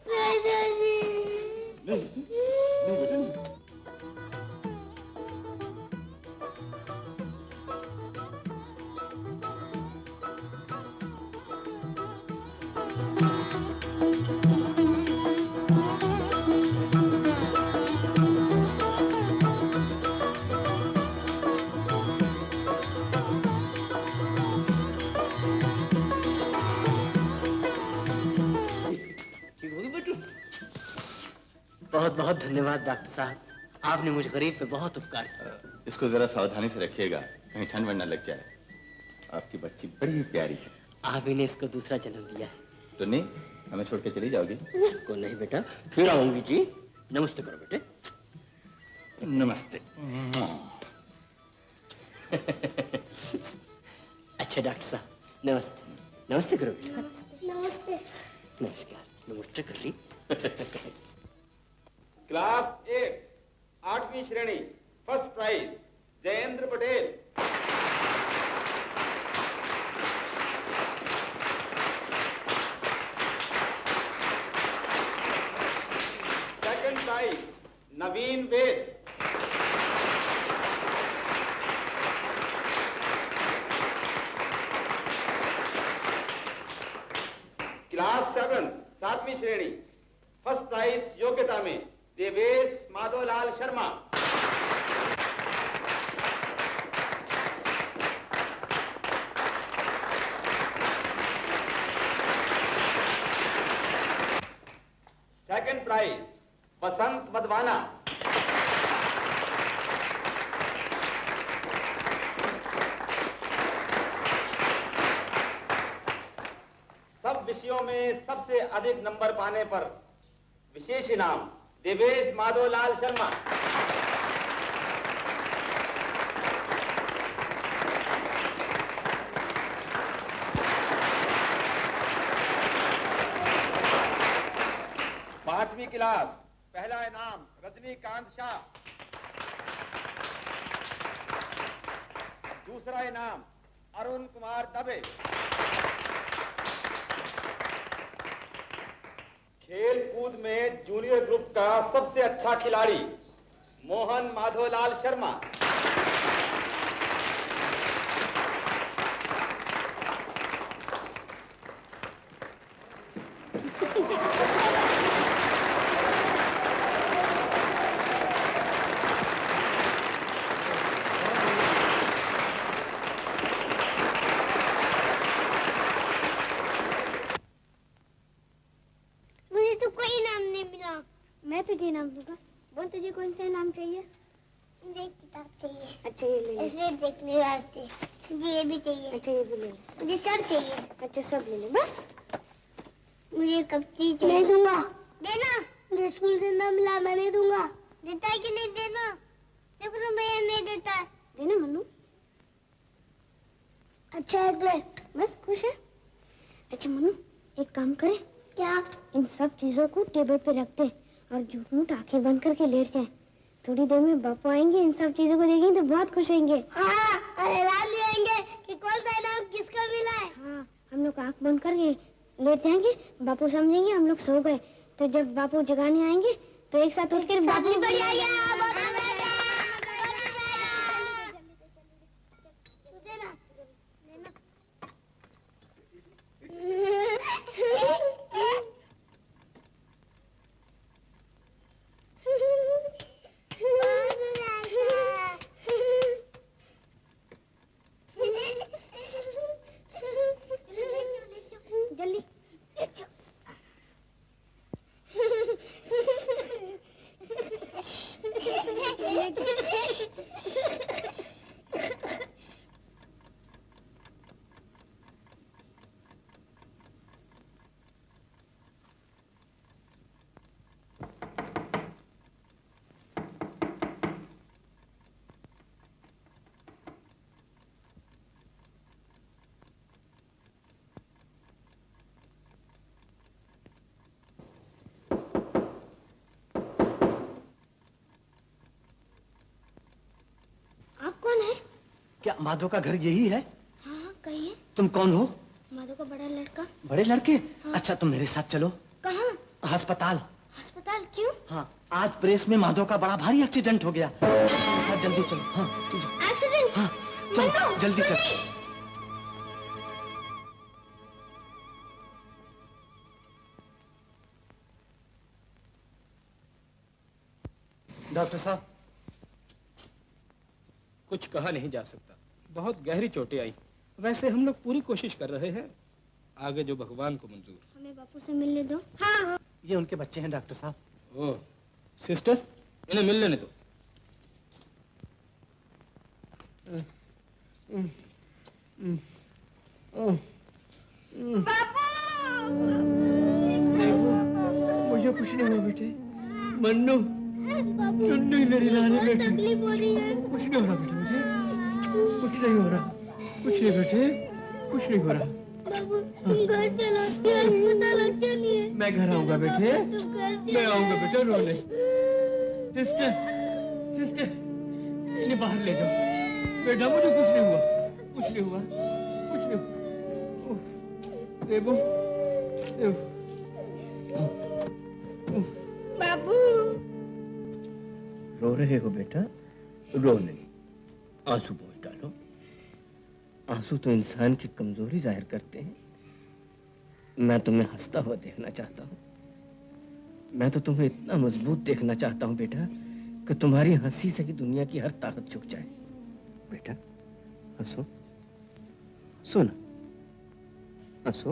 नहीं सर जी। नहीं बेटे। बहुत बहुत धन्यवाद डॉक्टर साहब, आपने मुझ गरीब पे बहुत उपकार किया। इसको जरा सावधानी से रखिएगा, कहीं ठंड वंड न लग जाए। आपकी बच्ची बड़ी ही प्यारी है। आप ही ने इसको दूसरा जन्म दिया है। तो नहीं, हमें छोड़ के चली जाओगी? को नहीं बेटा, फिर आऊंगी जी। नमस्ते करो बेटे। नमस्ते। अच्छा डॉक्टर साहब, नमस्ते। नमस्ते करो बेटा। नमस्ते। नमस्कार, नमस्ते कर ली। क्लास 1, 8वीं श्रेणी, first prize Jayendra Patel. Second prize Naveen Ved. Class 7, 7वीं श्रेणी, फर्स्ट प्राइज योग्यता में देवेश माधवलाल शर्मा। Second prize Basant Madhvana. सब विषयों में सबसे अधिक नंबर पाने पर विशेष इनाम देवेश माधोलाल शर्मा। पांचवी क्लास पहला इनाम रजनीकांत शाह। दूसरा इनाम अरुण कुमार दबे। खेल कूद में जूनियर ग्रुप का सबसे अच्छा खिलाड़ी मोहन माधोलाल शर्मा। मुझे तो कोई इनाम नहीं मिला। मैं तुझे इनाम दूंगा। बोल तुझे कौन सा इनाम चाहिए? मुझे एक किताब चाहिए। अच्छा ये ले ले। इसलिए देखने वास्ते। मुझे ये भी चाहिए। अच्छा ये भी ले ले। मुझे सब चाहिए। अच्छा सब ले ले बस। मुझे कब चीज नहीं दूंगा। देना। मुझे स्कूल से ना मिला मैं नहीं दूंगा। देता है कि नहीं देना? देखो ना भैया नहीं देता है। देना मनु। अच्छा एक ले। बस खुश है? अच्छा मनु एक काम करें क्या? इन सब चीजों को टेबल पे रखते और झूठ मूठ आंखें बंद करके लेट जाए। थोड़ी देर में बापू आएंगे, इन सब चीजों को देखेंगे तो बहुत खुश होंगे। हाँ, हैरान भी होंगे कि कौन सा इनाम किसको मिला है। हाँ, हम लोग आंख बंद करके लेट जाएंगे, बापू समझेंगे हम लोग सो गए। तो जब बापू जगाने आएंगे तो एक साथ उठकर बापू बढ़िया जल्दी क्या माधव का घर यही है? हाँ कहिए। तुम कौन हो? माधव का बड़ा लड़का। बड़े लड़के? हाँ। अच्छा तुम मेरे साथ चलो। कहाँ? अस्पताल। अस्पताल क्यों? हाँ आज प्रेस में माधव का बड़ा भारी एक्सीडेंट हो गया। मेरे साथ जल्दी चलो। हाँ तू जा। एक्सीडेंट? हाँ चलो जल्दी चलो। डॉक्टर साहब कुछ कहा नहीं जा सकता, बहुत गहरी चोटें आई। वैसे हम लोग पूरी कोशिश कर रहे हैं, आगे जो भगवान को मंजूर। हमें बापू से मिलने दो। हाँ। ये उनके बच्चे हैं डॉक्टर साहब। ओह सिस्टर, इन्हें मिल लेने दो। मुझे कुछ नहीं हुआ बेटे। मन्नू चुन्नी मेरी लाने बेटे, तकलीफ हो रही है। कुछ नहीं हो रहा बेटे, मुझे कुछ नहीं हो रहा, कुछ नहीं बेटे, कुछ नहीं हो रहा। बाबू तुम घर चलो, अस्पताल अच्छा नहीं है। मैं घर आऊंगा बेटे, मैं आऊंगा बेटे रोने। सिस्टर सिस्टर इन्हें बाहर ले जाओ बेटा, मुझे कुछ नहीं हुआ, कुछ नहीं हुआ, कुछ नहीं हुआ। देवो देवो। बाबू रो रहे हो बेटा? रो नहीं, आंसू पोंछ डालो। आंसू तो इंसान की कमजोरी जाहिर करते हैं। मैं तुम्हें हंसता हुआ देखना चाहता हूँ। मैं तो तुम्हें इतना मजबूत देखना चाहता हूँ बेटा कि तुम्हारी हंसी से ही दुनिया की हर ताकत झुक जाए। बेटा हंसो, हंसो ना, हंसो,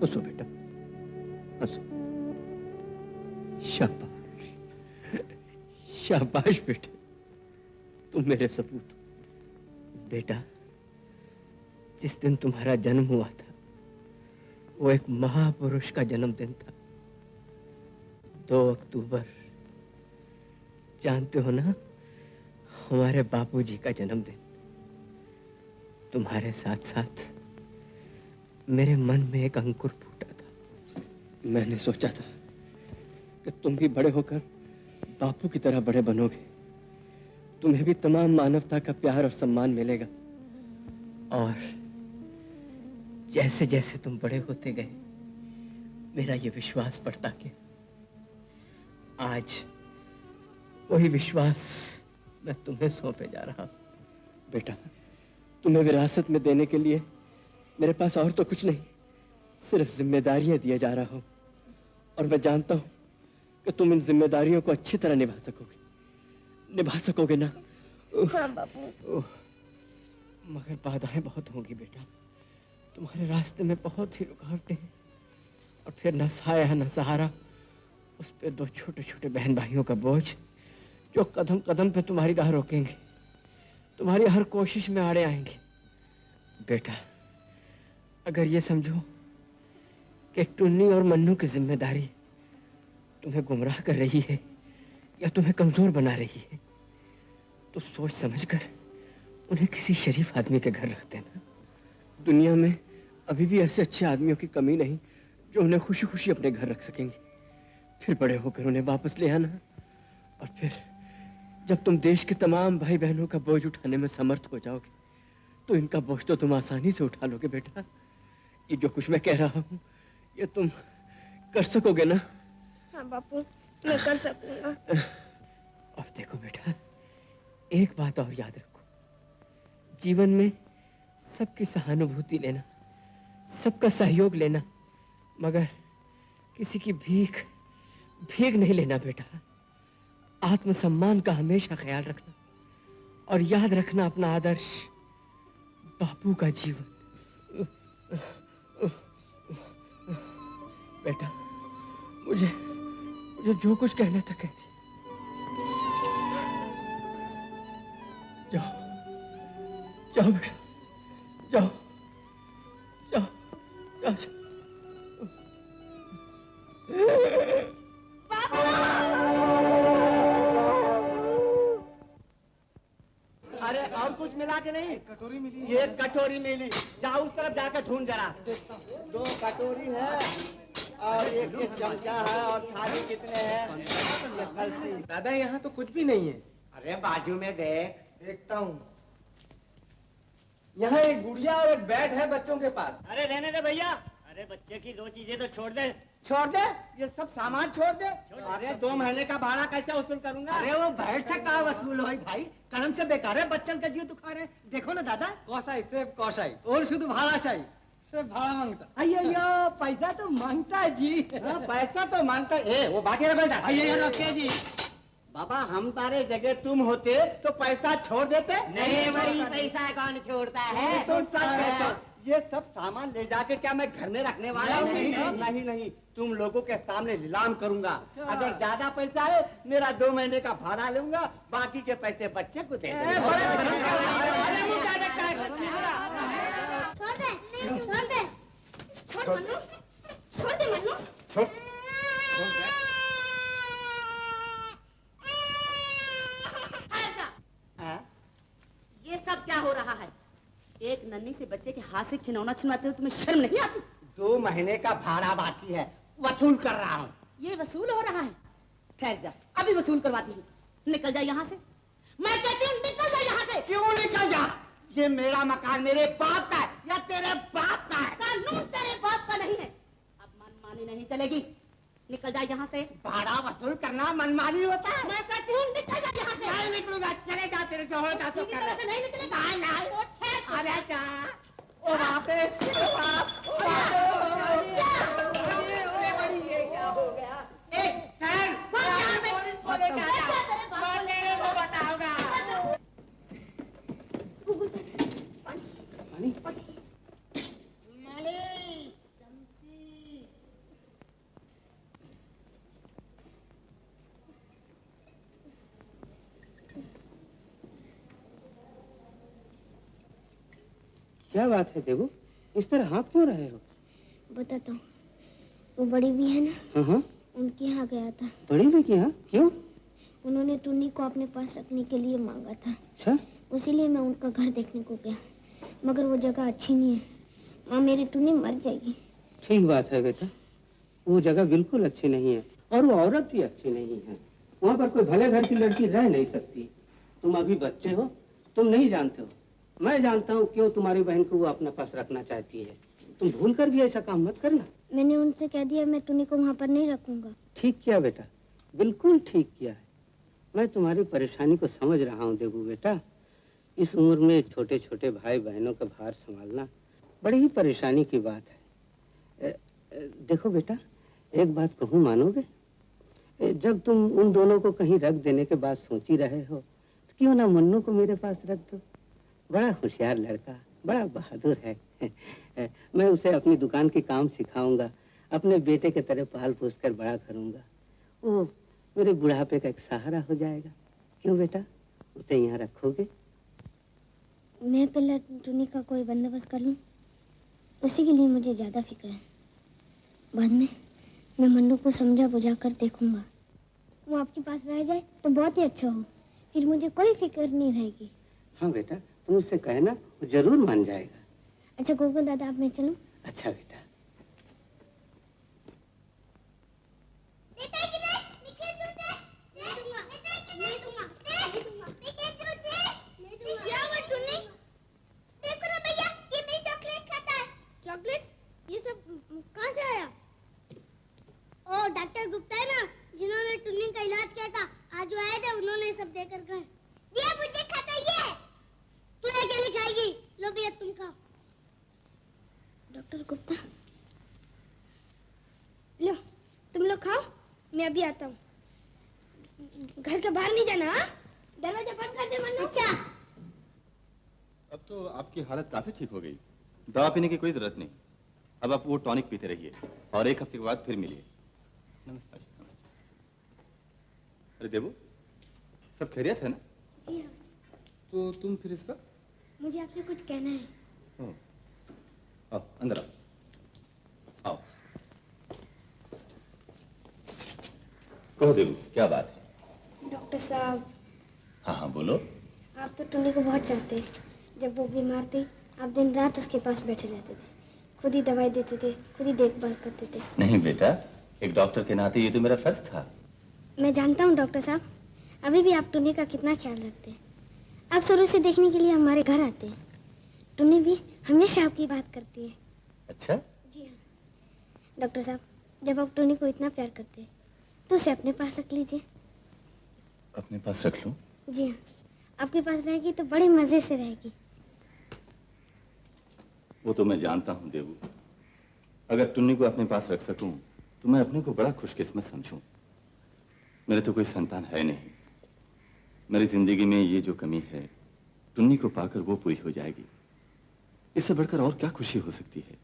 हंसो बेटा, हंसो। शाबाश, शाबाश बेटे, तुम मेरे सपूत। बेटा, जिस दिन तुम्हारा जन्म हुआ था वो एक महापुरुष का जन्मदिन था, 2 अक्टूबर। जानते हो ना, हमारे बापूजी का जन्मदिन। तुम्हारे साथ साथ मेरे मन में एक अंकुर फूटा था। मैंने सोचा था कि तुम भी बड़े होकर बापू की तरह बड़े बनोगे, तुम्हें भी तमाम मानवता का प्यार और सम्मान मिलेगा। और जैसे जैसे तुम बड़े होते गए, मेरा ये विश्वास बढ़ता गया। आज वही विश्वास मैं तुम्हें सौंपे जा रहा हूं। बेटा, तुम्हें विरासत में देने के लिए मेरे पास और तो कुछ नहीं, सिर्फ जिम्मेदारियां दिए जा रहा हूं। और मैं जानता हूं कि तुम इन जिम्मेदारियों को अच्छी तरह निभा सकोगे ना? हाँ बापू। मगर बाधाएं बहुत होंगी बेटा, तुम्हारे रास्ते में बहुत ही रुकावटें हैं। और फिर न साया न सहारा, उस पे 2 छोटे छोटे बहन भाइयों का बोझ जो कदम कदम पे तुम्हारी राह रोकेंगे, तुम्हारी हर कोशिश में आड़े आएंगे। बेटा, अगर ये समझो कि टुन्नी और मन्नू की जिम्मेदारी तुम्हें गुमराह कर रही है या तुम्हें कमजोर बना रही है, तो सोच समझकर उन्हें किसी शरीफ आदमी के घर रख देना। दुनिया में अभी भी ऐसे अच्छे आदमियों की कमी नहीं जो उन्हें खुशी खुशी अपने घर रख सकेंगे। फिर बड़े होकर उन्हें वापस ले आना, और फिर जब तुम देश के तमाम भाई बहनों का बोझ उठाने में समर्थ हो जाओगे, तो इनका बोझ तो तुम आसानी से उठा लोगे। बेटा, ये जो कुछ मैं कह रहा हूँ, ये तुम कर सकोगे ना? हाँ बापू, मैं कर सकूंगा। और देखो बेटा, एक बात और याद रखो, जीवन में सबकी सहानुभूति लेना, सबका सहयोग लेना, मगर किसी की भीख नहीं लेना बेटा। आत्मसम्मान का हमेशा ख्याल रखना, और याद रखना अपना आदर्श बापू का जीवन। बेटा, मुझे जो कुछ कहना था कह दिया। जाओ बेटा, जाओ जाओ जाओ, जाओ। अरे और कुछ मिला के नहीं? कटोरी मिली। ये कटोरी मिली, जाओ उस तरफ जाकर ढूंढ जरा। 2 कटोरी है और एक चमचा है, और थाली कितने हैं? दादा, यहाँ तो कुछ भी नहीं है। अरे बाजू में देख। देखता हूँ। यहाँ एक गुड़िया और एक बैट है बच्चों के पास। अरे रहने दे भैया, अरे बच्चे की 2 चीजें तो छोड़ दे। छोड़ दे? ये सब सामान छोड़ दे? अरे 2 महीने का भाड़ा कैसे वसूल करूंगा? अरे वो बैठ से कहाँ वसूल हो भाई, कलम से बेकार है, बच्चन का जीव दुखा रहे। देखो ना दादा, कौसाई सिर्फ कौसाई। और शुद्ध भाड़ा चाहिए। सिर्फ भाड़ा मांगता। अयो पैसा तो मांगता है जी। पैसा तो मांगता है। वो बाकी रख बेटा। अयो रखे जी। बाबा, हम तारे जगह तुम होते तो पैसा छोड़ देते? नहीं भाई, पैसा कौन छोड़ता है? तुम सब ये सब सामान ले जाके क्या मैं घर में रखने वाला हूँ? नहीं नहीं, तुम लोगों के सामने नीलाम करूंगा। अगर ज्यादा पैसा है, मेरा 2 महीने का भाड़ा लूंगा, बाकी के पैसे बच्चे को दे दूंगा। छोड़ दे मन्नू। ये सब क्या हो रहा है? एक नन्ही से बच्चे के हाथ से खिलौना छीनवाते हो, तुम्हें शर्म नहीं आती? 2 महीने का भाड़ा बाकी है, वसूल कर रहा हूँ। ये वसूल हो रहा है? ठहर जा, अभी वसूल करवाती हूँ। निकल जा यहाँ से। मैं कहती हूँ निकल जा यहाँ से। क्यों निकल जा? ये मेरा मकान मेरे बाप का है या तेरे बाप का है? कानून तेरे बाप का नहीं है, अब मनमानी नहीं चलेगी। निकल जा यहाँ से। भाड़ा वसूल करना मनमानी होता है? मैं कहती हूँ निकल जा यहाँ से। नहीं निकलूंगा, चले जा, तेरे जोहर का सो कर ले। नहीं निकलेगा। अरे जा, ओ बाप रे, ओ बाप, ओ बाप। ये क्या हो गया? बताऊंगा। क्या बात है देवू, इस तरह हाँफ क्यों रहे हो? बताता हूँ। वो बड़ी भी है ना, हाँ हाँ, उनके यहाँ गया था। बड़ी भी की यहाँ क्यों? उन्होंने टुन्नी को अपने पास रखने के लिए मांगा था। अच्छा, उसीलिए मैं उनका घर देखने को गया, मगर वो जगह अच्छी नहीं है। वहाँ मेरी टुन्नी मर जाएगी। ठीक बात है बेटा, वो जगह बिल्कुल अच्छी नहीं है और वो औरत भी अच्छी नहीं है। वहाँ पर कोई भले घर की लड़की रह नहीं सकती। तुम अभी बच्चे हो, तुम नहीं जानते हो। मैं जानता हूँ क्यों तुम्हारी बहन को वो अपने पास रखना चाहती है। तुम भूल कर भी ऐसा काम मत करना। मैंने उनसे कह दिया मैं टुन्नी को वहाँ पर नहीं रखूंगा। ठीक किया बेटा, बिल्कुल ठीक किया है। मैं तुम्हारी परेशानी को समझ रहा हूँ देवू बेटा। इस उम्र में छोटे छोटे भाई बहनों का भार संभालना बड़ी ही परेशानी की बात है। देखो बेटा, एक बात कहूँ मानोगे? जब तुम उन दोनों को कहीं रख देने के बाद सोच ही रहे हो, तो क्यों ना मन्नू को मेरे पास रख दो। बड़ा होशियार लड़का, बड़ा बहादुर है। मैं उसे अपनी दुकान के काम सिखाऊंगा, अपने बेटे के तरह पाल पोस कर बड़ा करूंगा। वो मेरे बुढ़ापे का एक सहारा हो जाएगा। क्यों बेटा, उसे यहाँ रखोगे? मैं पहले टुन्नी का कोई बंदोबस्त कर लूं, उसी के लिए मुझे ज्यादा फिक्र है। बाद में मैं मन्नू को समझा बुझा कर देखूंगा। वो आपके पास रह जाए तो बहुत ही अच्छा हो, फिर मुझे कोई फिक्र नहीं रहेगी। हाँ बेटा, तुम उससे कहना, वो जरूर मान जाएगा। अच्छा गोकुल दादा, अब मैं चलूं? अच्छा बेटा। चॉकलेट? ये सब कहाँ से आया? ओ डॉक्टर गुप्ता है ना, जिन्होंने टुन्नी का इलाज किया था। आज जो आए थे उन्होंने सब देकर गए। दिया मुझे खाता ये। तू अकेली खाएगी, लो भैया तुम खाओ। डॉक्टर गुप्ता, लो तुम लोग खाओ, मैं अभी आता हूँ। घर के बाहर नहीं जाना, हाँ? दरवाजा बंद कर दे मन्नू। अच्छा। अब तो आपकी हालत काफी ठीक हो गई, दवा पीने की कोई जरूरत नहीं। अब आप वो टॉनिक पीते रहिए और 1 हफ्ते के बाद फिर मिलिए। नमस्ते। नमस्ते। अरे देवू, सब खैरियत है ना? जी हाँ। तो तुम फिर इसका? मुझे आपसे कुछ कहना है। आओ अंदर आओ। आओ, कहो देवू, क्या बात है? डॉक्टर साहब। हाँ हाँ बोलो। आप तो टुन्नी को बहुत चाहते हैं। जब वो बीमार थी, आप दिन रात उसके पास बैठे रहते थे, खुद ही दवाई देते थे, खुद ही देखभाल करते थे। नहीं बेटा, एक डॉक्टर के नाते ये तो मेरा फर्ज था। मैं जानता हूँ डॉक्टर साहब, अभी भी आप टुन्नी का कितना ख्याल रखते हैं। आप शुरू से देखने के लिए हमारे घर आते हैं। टुन्नी भी हमेशा आपकी बात करती है। अच्छा? जी हाँ डॉक्टर साहब, जब आप टुन्नी को इतना प्यार करते हैं तो उसे अपने पास रख लीजिए। अपने पास रख लूं? जी हाँ, आपके पास रहेगी तो बड़े मजे से रहेगी। वो तो मैं जानता हूँ देवू, अगर टुन्नी को अपने पास रख सकूं तो मैं अपने को बड़ा खुशकिस्मत समझूं। मेरे तो कोई संतान है नहीं। मेरी जिंदगी में ये जो कमी है, टुन्नी को पाकर वो पूरी हो जाएगी। इससे बढ़कर और क्या खुशी हो सकती है।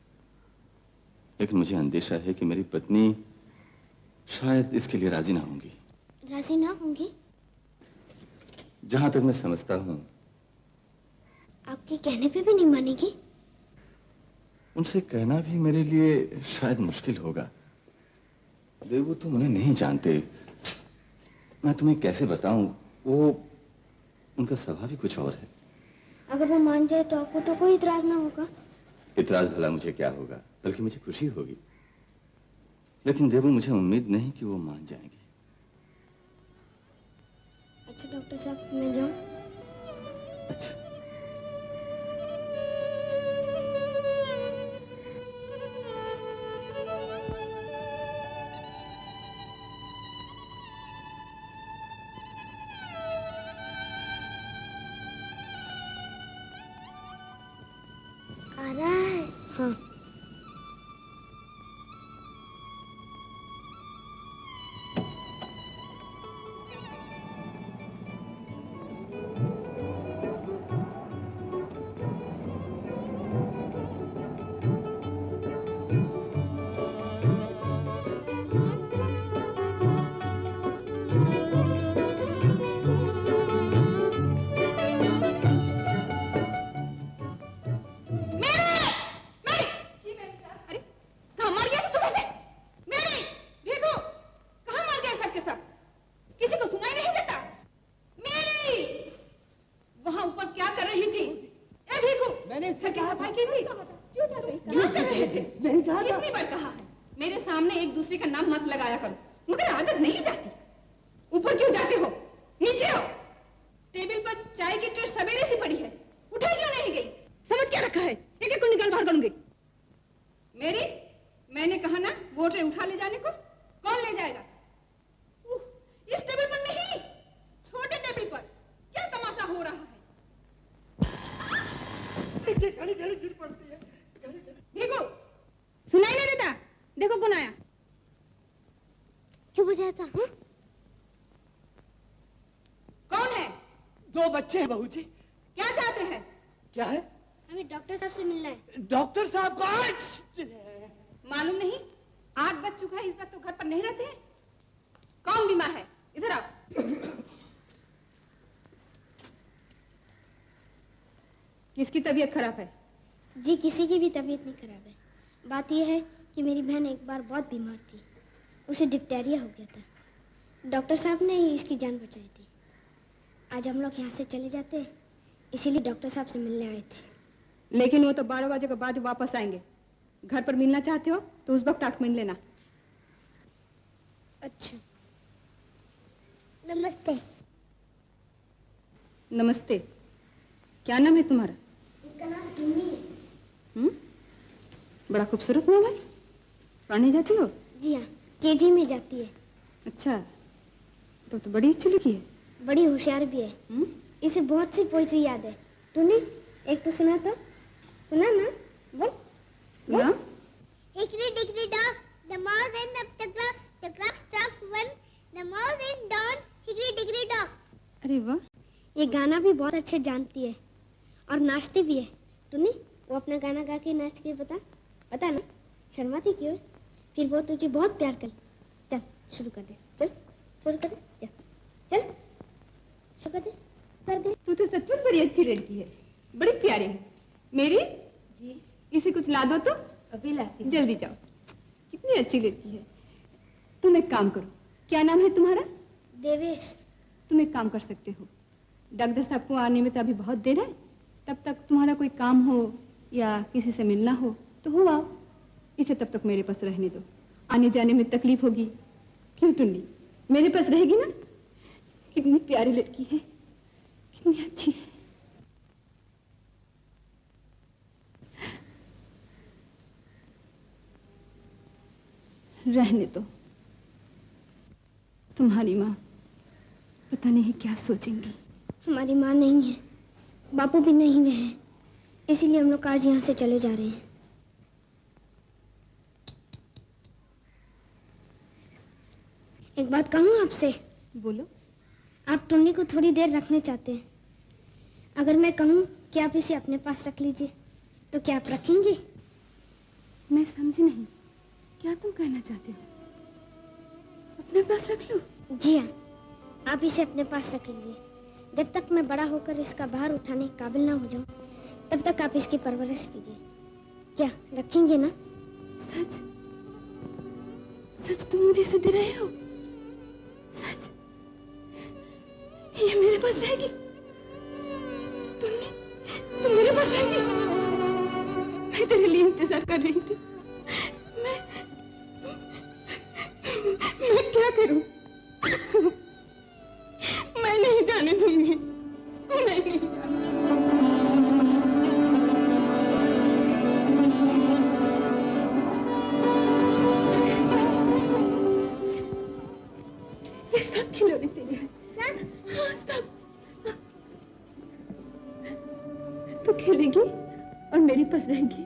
लेकिन मुझे अंदेशा है कि मेरी पत्नी शायद इसके लिए राजी ना होंगी। राजी ना होंगी? जहां तक मैं समझता हूं, आपके कहने पे भी नहीं मानेगी? उनसे कहना भी मेरे लिए शायद मुश्किल होगा। देवू, तुम उन्हें नहीं जानते, मैं तुम्हें कैसे बताऊं। वो उनका स्वभाव ही कुछ और है। अगर वो मान जाए तो आपको तो कोई इतराज ना होगा? इतराज भला मुझे क्या होगा, बल्कि मुझे खुशी होगी। लेकिन देवू, मुझे उम्मीद नहीं कि वो मान जाएंगे। अच्छा डॉक्टर साहब, मैं जाऊं? अच्छा। आ रहा है? हाँ। मैं सफाई की थी? क्या कर रहे थे? कितनी बार कहा है मेरे सामने एक दूसरे का नाम मत लगाया करो, मगर आदत नहीं जाती। ऊपर क्यों जाते हो? नीचे आओ। टेबल पर चाय की ट्रे सवेरे से पड़ी है, उठाई क्यों नहीं गई? समझ क्या रखा है? एक एक को निकाल बाहर करूंगी। मेरी मैंने कहा ना वो ट्रे उठा ले जाने को, कौन ले जाएगा? इस टेबल पर नहीं, छोटे टेबल पर। क्या तमाशा हो रहा है? गिर पड़ती है। भीगू, सुनाई नहीं देता? देखो कौन आया। क्यों बजाया था? हाँ? कौन है? 2 बच्चे हैं बहू जी। क्या चाहते हैं? क्या है? हमें डॉक्टर साहब से मिलना है। डॉक्टर साहब को आज मालूम नहीं 8 बज चुका है, इस वक्त तो घर पर नहीं रहते हैं। कौन बीमार है? इधर आओ। किसकी तबीयत खराब है? जी किसी की भी तबीयत नहीं खराब है। बात यह है कि मेरी बहन एक बार बहुत बीमार थी, उसे डिप्टेरिया हो गया था। डॉक्टर साहब ने ही इसकी जान बचाई थी। आज हम लोग यहाँ से चले जाते हैं, इसीलिए डॉक्टर साहब से मिलने आए थे। लेकिन वो तो 12 बजे के बाद वापस आएंगे। घर पर मिलना चाहते हो तो उस वक्त आकर मिल लेना। अच्छा, नमस्ते। नमस्ते। क्या नाम है तुम्हारा? इसका नाम टुन्नी है। बड़ा खूबसूरत नाम है। पढ़ने जाती हो? जी हाँ, केजी में जाती है। अच्छा, तो बड़ी अच्छी लड़की है। बड़ी होशियार भी है। इसे बहुत सी पोइट्री याद है। टुन्नी एक तो सुना तो, सुना ना? बोल सुना। Hickory dickory dock, the mouse end up the clock struck 1, the mouse end down, hickory dickory dock. अरे वाह, ये गाना भी बहुत अच्छे जानती है और नाचती भी है। टुन्नी वो अपना गाना गा के नाच के बता ना, शर्माती क्यों है? फिर वो तुझे बहुत प्यार करे। चल शुरू कर दे, चल शुरू कर दे, चल शुरू कर दे। तू तो सचमुच बड़ी अच्छी लड़की है, बड़ी प्यारी है। मेरी जी, इसे कुछ ला दो तो। अभी लाती हूँ। जल्दी जाओ। कितनी अच्छी लड़की है। तुम एक काम करो, क्या नाम है तुम्हारा? देवेश। तुम एक काम कर सकते हो, डॉक्टर साहब को आने में तो अभी बहुत देर है, तब तक तुम्हारा कोई काम हो या किसी से मिलना हो तो हो आओ। इसे तब तक मेरे पास रहने दो, आने जाने में तकलीफ होगी। क्यों टुन्नी, मेरे पास रहेगी ना? कितनी प्यारी लड़की है, कितनी अच्छी है। रहने दो। तुम्हारी माँ पता नहीं क्या सोचेंगी। हमारी माँ नहीं है, बापू भी नहीं रहे, इसीलिए हम लोग आज यहाँ से चले जा रहे हैं। एक बात कहूँ आपसे? बोलो। आप टुन्नी को थोड़ी देर रखना चाहते हैं। अगर मैं कहूँ कि आप इसे अपने पास रख लीजिए तो क्या आप रखेंगे? मैं समझी नहीं, क्या तुम कहना चाहते हो? अपने पास रख लो? जी हाँ, आप इसे अपने पास रख लीजिए। जब तक मैं बड़ा होकर इसका भार उठाने के काबिल ना हो जाऊं, तब तक आप इसकी परवरिश कीजिए। क्या रखेंगे ना? सच? सच तुम मुझे इसे दे रहे हो? सच? ये मेरे पास रहेगी? तुम मेरे पास रहेगी? मैं तेरे लिए इंतजार कर रही थी। मैं क्या करूं? मैं नहीं जाने दूंगी। नहीं। ये सब खिलौने तेरे हैं। सब? हाँ सब। तू खेलेगी और मेरे पास रहेगी,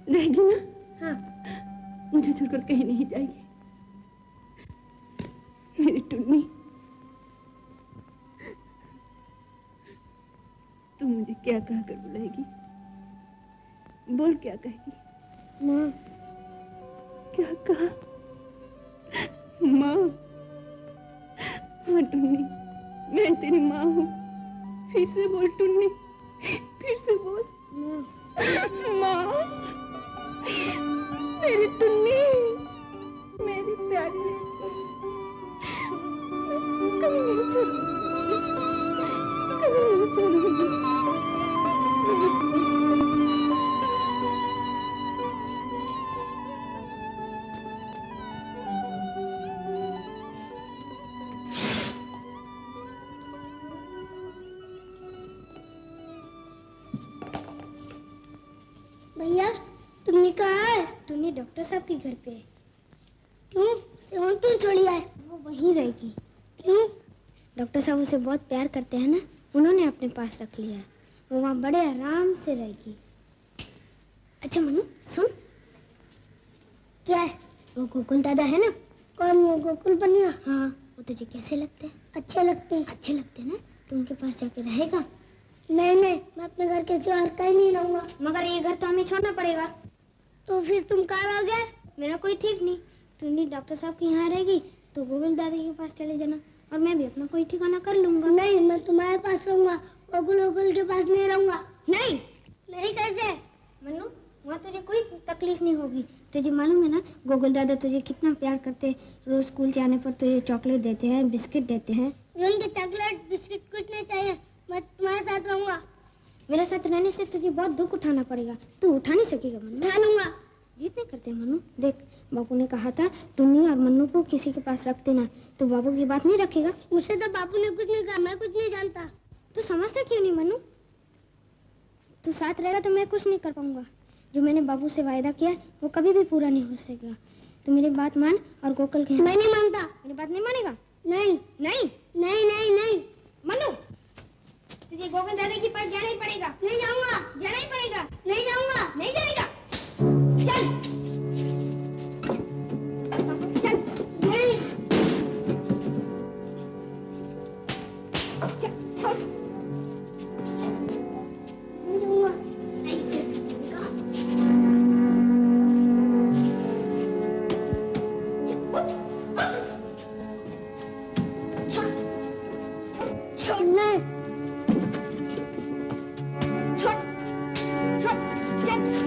रहेगी ना? हाँ। मुझे छोड़कर कहीं नहीं जाएगी मेरी टुन्नी। तू मुझे क्या कहकर बुलाएगी? बोल क्या कहेगी? माँ। क्या कहा? माँ। हाँ टुन्नी, मैं तेरी माँ हूँ। फिर से बोल टुन्नी, फिर से बोल। माँ। मेरी टुन्नी, मेरी प्यारी, कभी नहीं छोड़ूंगी, कभी नहीं छोड़ूंगी। भैया तुमने कहा है? टुन्नी डॉक्टर साहब के घर पे है। क्यों? सेवन क्यों छोड़ी आए? वो वहीं रहेगी। क्यों? डॉक्टर साहब उसे बहुत प्यार करते हैं ना, उन्होंने अपने पास रख लिया है। वो वहाँ बड़े आराम से रहेगी। अच्छा मनु सुन। क्या है? वो गोकुल दादा है ना। कौन? वो गोकुल बनिया? हाँ। वो तुझे कैसे लगते हैं? अच्छे लगते हैं। अच्छे लगते हैं ना, तो उनके पास जाके रहेगा? नहीं नहीं, मैं अपने घर के सिवा और कहीं नहीं रहूंगा। मगर ये घर तो हमें छोड़ना पड़ेगा। तो फिर तुम कहाँ रहोगे? मेरा कोई ठीक नहीं। टुन्नी डॉक्टर साहब के यहाँ रहेगी तो गोकुल दादा के पास चले जाना, और मैं भी अपना कोई ठिकाना कर लूंगा। नहीं, मैं तुम्हारे पास रहूंगा, गोकुल के पास नहीं रहूंगा। नहीं नहीं कैसे? मनु वहाँ तुझे कोई तकलीफ नहीं होगी। तुझे मालूम है ना गोकुल दादा तुझे कितना प्यार करते हैं। रोज स्कूल जाने पर तुझे चॉकलेट देते हैं, बिस्किट देते हैं। उनके चॉकलेट बिस्किट कुछ नहीं चाहिए, मैं तुम्हारे साथ रहूंगा। मेरे साथ रहने से तुझे बहुत दुख उठाना पड़ेगा। तू उठा नहीं सकेगा मनु। उठा लूंगा। जिद नहीं करते मनु। देख बापू ने कहा था टुन्नी और मन्नू को किसी के पास रख देना, तो बाबू की बात नहीं रखेगा। मुझसे तो बापू ने कुछ नहीं कहा, मैं कुछ नहीं जानता। तू समझता क्यों नहीं मनु? तू साथ रहेगा तो मैं कुछ नहीं कर पाऊंगा। जो मैंने बाबू से वायदा किया वो कभी भी पूरा नहीं हो सकेगा। तू मेरी बात मान और गोकुल के। मैं नहीं मानता। मेरी बात नहीं मानेगा? नहीं नहीं नहीं नहीं नहीं। मनु तुझे गोकुल दादा के पास जाना ही पड़ेगा। नहीं जाऊंगा। जाना ही पड़ेगा। नहीं जाऊंगा। नहीं जाएगा। चल चल। नहीं छोड़। नहीं जाऊंगा। नहीं छोड़ना। छोड़ छोड़ चल।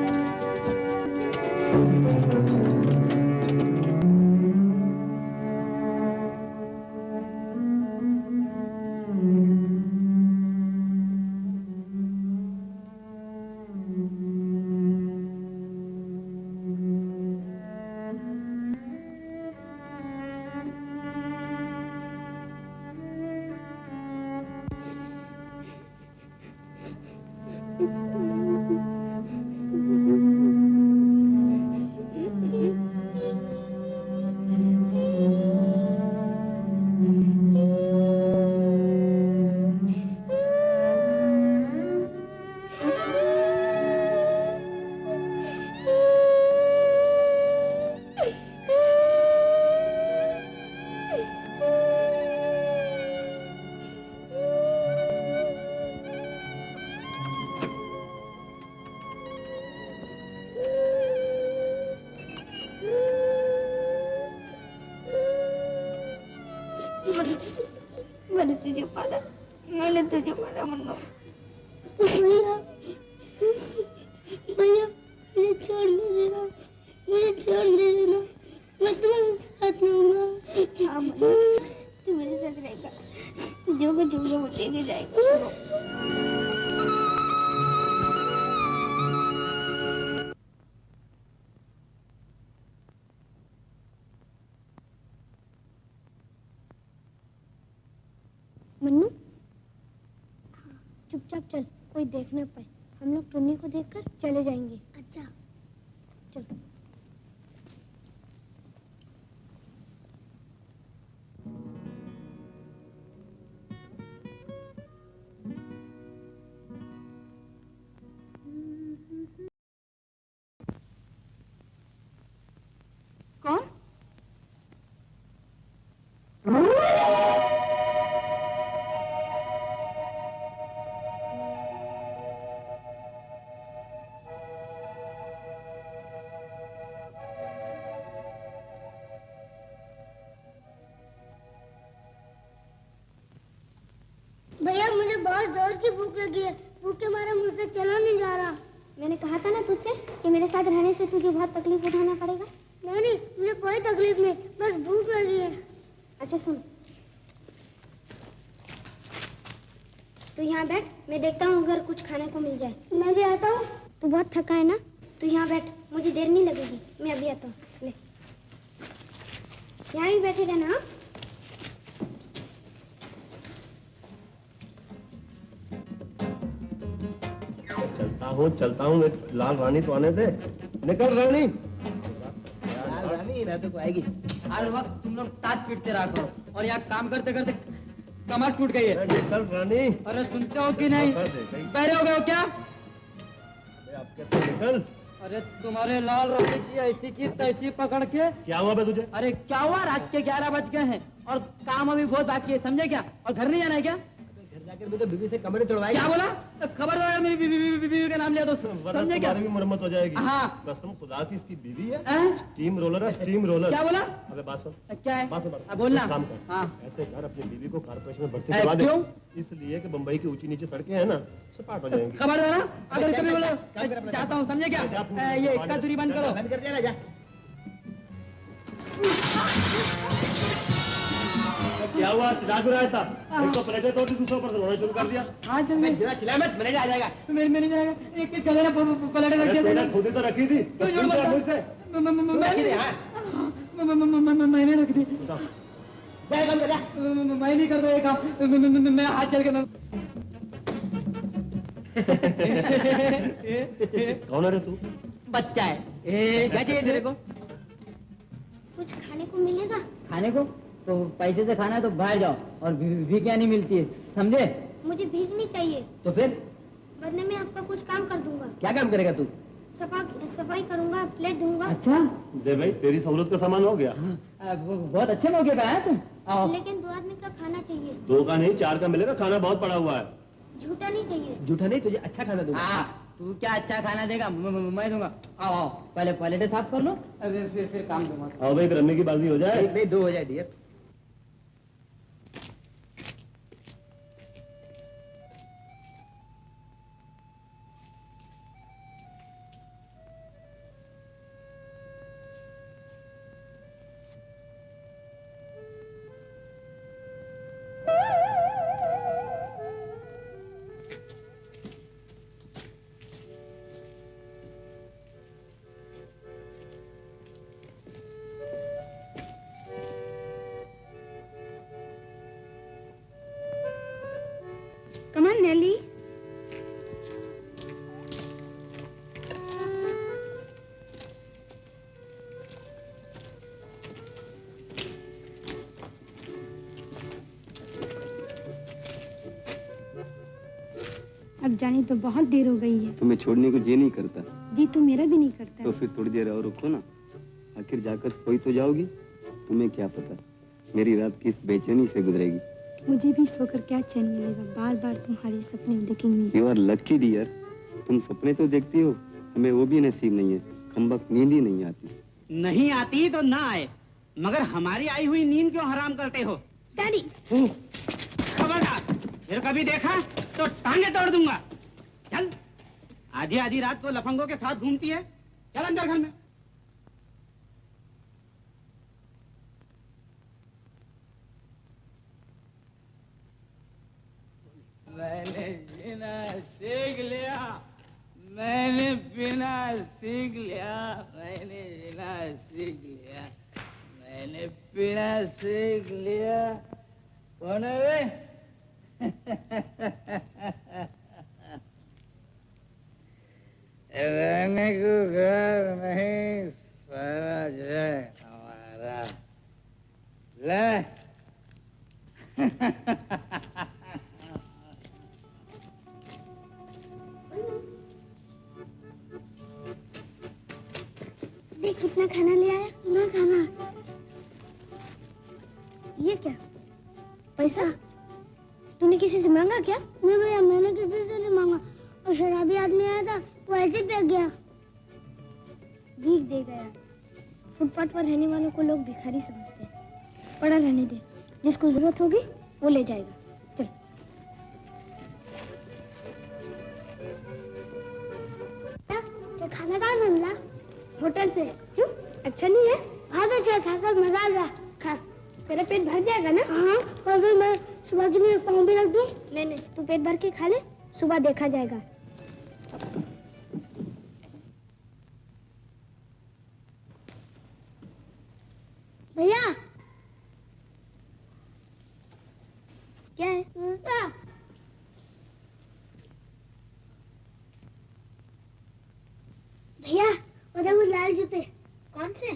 मैंने तुझे मारा मन्नू। भैया भैया मुझे छोड़ दे देना, मुझे छोड़ दे देना, मैं तुम्हारे साथ रहूंगा। हाँ मन्नू तू मेरे साथ रहेगा, जो मैं दूंगा वो देने जाएगा। मन्नू चुपचाप चल, कोई देख ना पाए। हम लोग टुन्नी को देखकर चले जाएंगे। अच्छा चल। कौन? भैया मुझे बहुत जोर की भूख लगी है, भूख के मारे मुझसे चला नहीं जा रहा। मैंने कहा था ना तुझसे कि मेरे साथ रहने से तुझे बहुत तकलीफ उठाना पड़ेगा। नहीं मुझे कोई तकलीफ नहीं, बस भूख लगी है। अच्छा सुन, तू यहाँ बैठ, मैं देखता हूँ अगर कुछ खाने को मिल जाए। मैं भी आता हूँ। तू बहुत थका है ना, तू यहाँ बैठ, मुझे देर नहीं लगेगी, मैं अभी आता हूँ। ले यहाँ ही बैठे रहना। हाँ चलता हूँ लाल रानी तो आने दे। निकल रानी। लाल रानी ना तो आएगी। हर वक्त तुम लोग ताश पीटते रहा करो और यहाँ काम करते करते कमर टूट गई है। निकल रानी। अरे सुनते हो कि नहीं? बहरे हो गए हो क्या? आप कैसे निकल? अरे तुम्हारे लाल रानी की ऐसी की तैसी पकड़ के। क्या हुआ बे तुझे? अरे क्या हुआ, रात के 11 बज गए हैं और काम अभी बहुत बाकी है, समझे क्या? और घर नहीं जाना है क्या? घर जाकर मुझे बीवी से कमरे तोड़वाएगी। क्या बोला? तो खबरदार मेरी बीवी का नाम लिया तो समझे क्या? भी मरम्मत हो जाएगी। हाँ। कसम खुदा की इसकी बीवी है। स्टीम रोलर है, स्टीम रोलर। क्या बोला? अबे बात सुन। क्या है? बात बोलना। काम कर। हाँ। ऐसे कर अपनी बीवी को कारपोरेशन में भर्ती करवा दे। क्यों? इसलिए कि बम्बई की ऊंची नीचे सड़कें हैं ना, सपाट हो जाएंगी। खबरदार अगर कभी बोलो चाहता हूँ, समझे क्या? ये इसका दूरी बंद करो। बंद कर दिया जा। क्या हुआ? चिल्ला क्यों रहा था? एक तो प्लेटें तोड़ दी, दूसरा ऊपर से रोना शुरू कर दिया। हाँ चल मैं चिल्ला मत, मैनेजर आ जाएगा। मेरे जाएगा। एक चले ना प्लेटें रख दिया। खुद ही तो रखी थी। मैंने रख दी। मैं नहीं कर रहा ये काम। मैं हाथ चल के कौन है रे तू? बच्चा है। क्या चाहिए तेरे को? कुछ खाने को मिलेगा? खाने को तो पैसे से खाना है तो बाहर जाओ और भीख क्या नहीं मिलती है, समझे? मुझे भीख नहीं चाहिए। तो फिर बदले में आपका कुछ काम कर दूंगा। क्या काम करेगा तू? सफाई करूंगा, प्लेट दूंगा। अच्छा दे भाई, तेरी सहूलत का सामान हो गया। बहुत अच्छे मौके पे आया तुम। आओ। लेकिन 2 आदमी का खाना चाहिए। 2 का नहीं 4 का मिलेगा, खाना बहुत पड़ा हुआ है। झूठा नहीं चाहिए। झूठा नहीं, तुझे अच्छा खाना दूंगा। तू क्या अच्छा खाना देगा? मैं दूंगा। आओ आओ, पहले प्लेटें साफ कर लो, फिर काम दूंगा। आओ भाई, एक रम्मी की बाजी हो जाए। नहीं 2 हो जाए डियर। Come on, Nelly. अब जाने तो बहुत देर हो गई है। तुम्हें छोड़ने को जी नहीं करता। जी तो मेरा भी नहीं करता। तो फिर थोड़ी देर और रुको ना, आखिर जाकर सोई तो जाओगी। तुम्हें क्या पता मेरी रात किस बेचैनी से गुजरेगी। मुझे भी सोकर क्या चैन मिलेगा, बार बार तुम्हारे सपने देखेंगे। यू आर लकी डियर, तुम सपने तो देखती हो, हमें वो भी नसीब नहीं है। हम वक्त नींद ही नहीं आती। नहीं आती तो ना आए, मगर हमारी आई हुई नींद क्यों हराम करते हो? डैडी। खबरदार, फिर कभी देखा तो टांगे तोड़ दूंगा। चल, आधी आधी रात को लफंगों के साथ घूमती है। चल अंदर घर में। मैंने बिना सीख लिया, मैंने बिना सीख लिया, मैंने बिना सीख लिया, मैंने बिना सीख लिया। कौन है वे? रहने को घर नहीं, सारा जय हमारा। ले देख कितना खाना ले आया। ना खाना। ये क्या? पैसा? तूने किसी से मांगा क्या? नहीं भैया, मैंने किसी से नहीं मांगा। और शराबी आदमी आया था, वो ऐसे फेंक गया। भीख दे गया। फुटपाथ पर रहने वालों को लोग भिखारी समझते हैं। पड़ा रहने दे, जिसको जरूरत होगी वो ले जाएगा। चल। क्या खाना कहाँ से मिला? होटल से। क्यों? अच्छा नहीं है? बहुत अच्छा, खाकर मजा आ गया। खा, तेरा पेट भर जाएगा ना? हाँ। और अगर मैं सुबह के लिए पाँव भी रख दूं? नहीं, तू पेट भर के खा ले, सुबह देखा जाएगा। भैया, क्या है? लाल जूते। कौन से?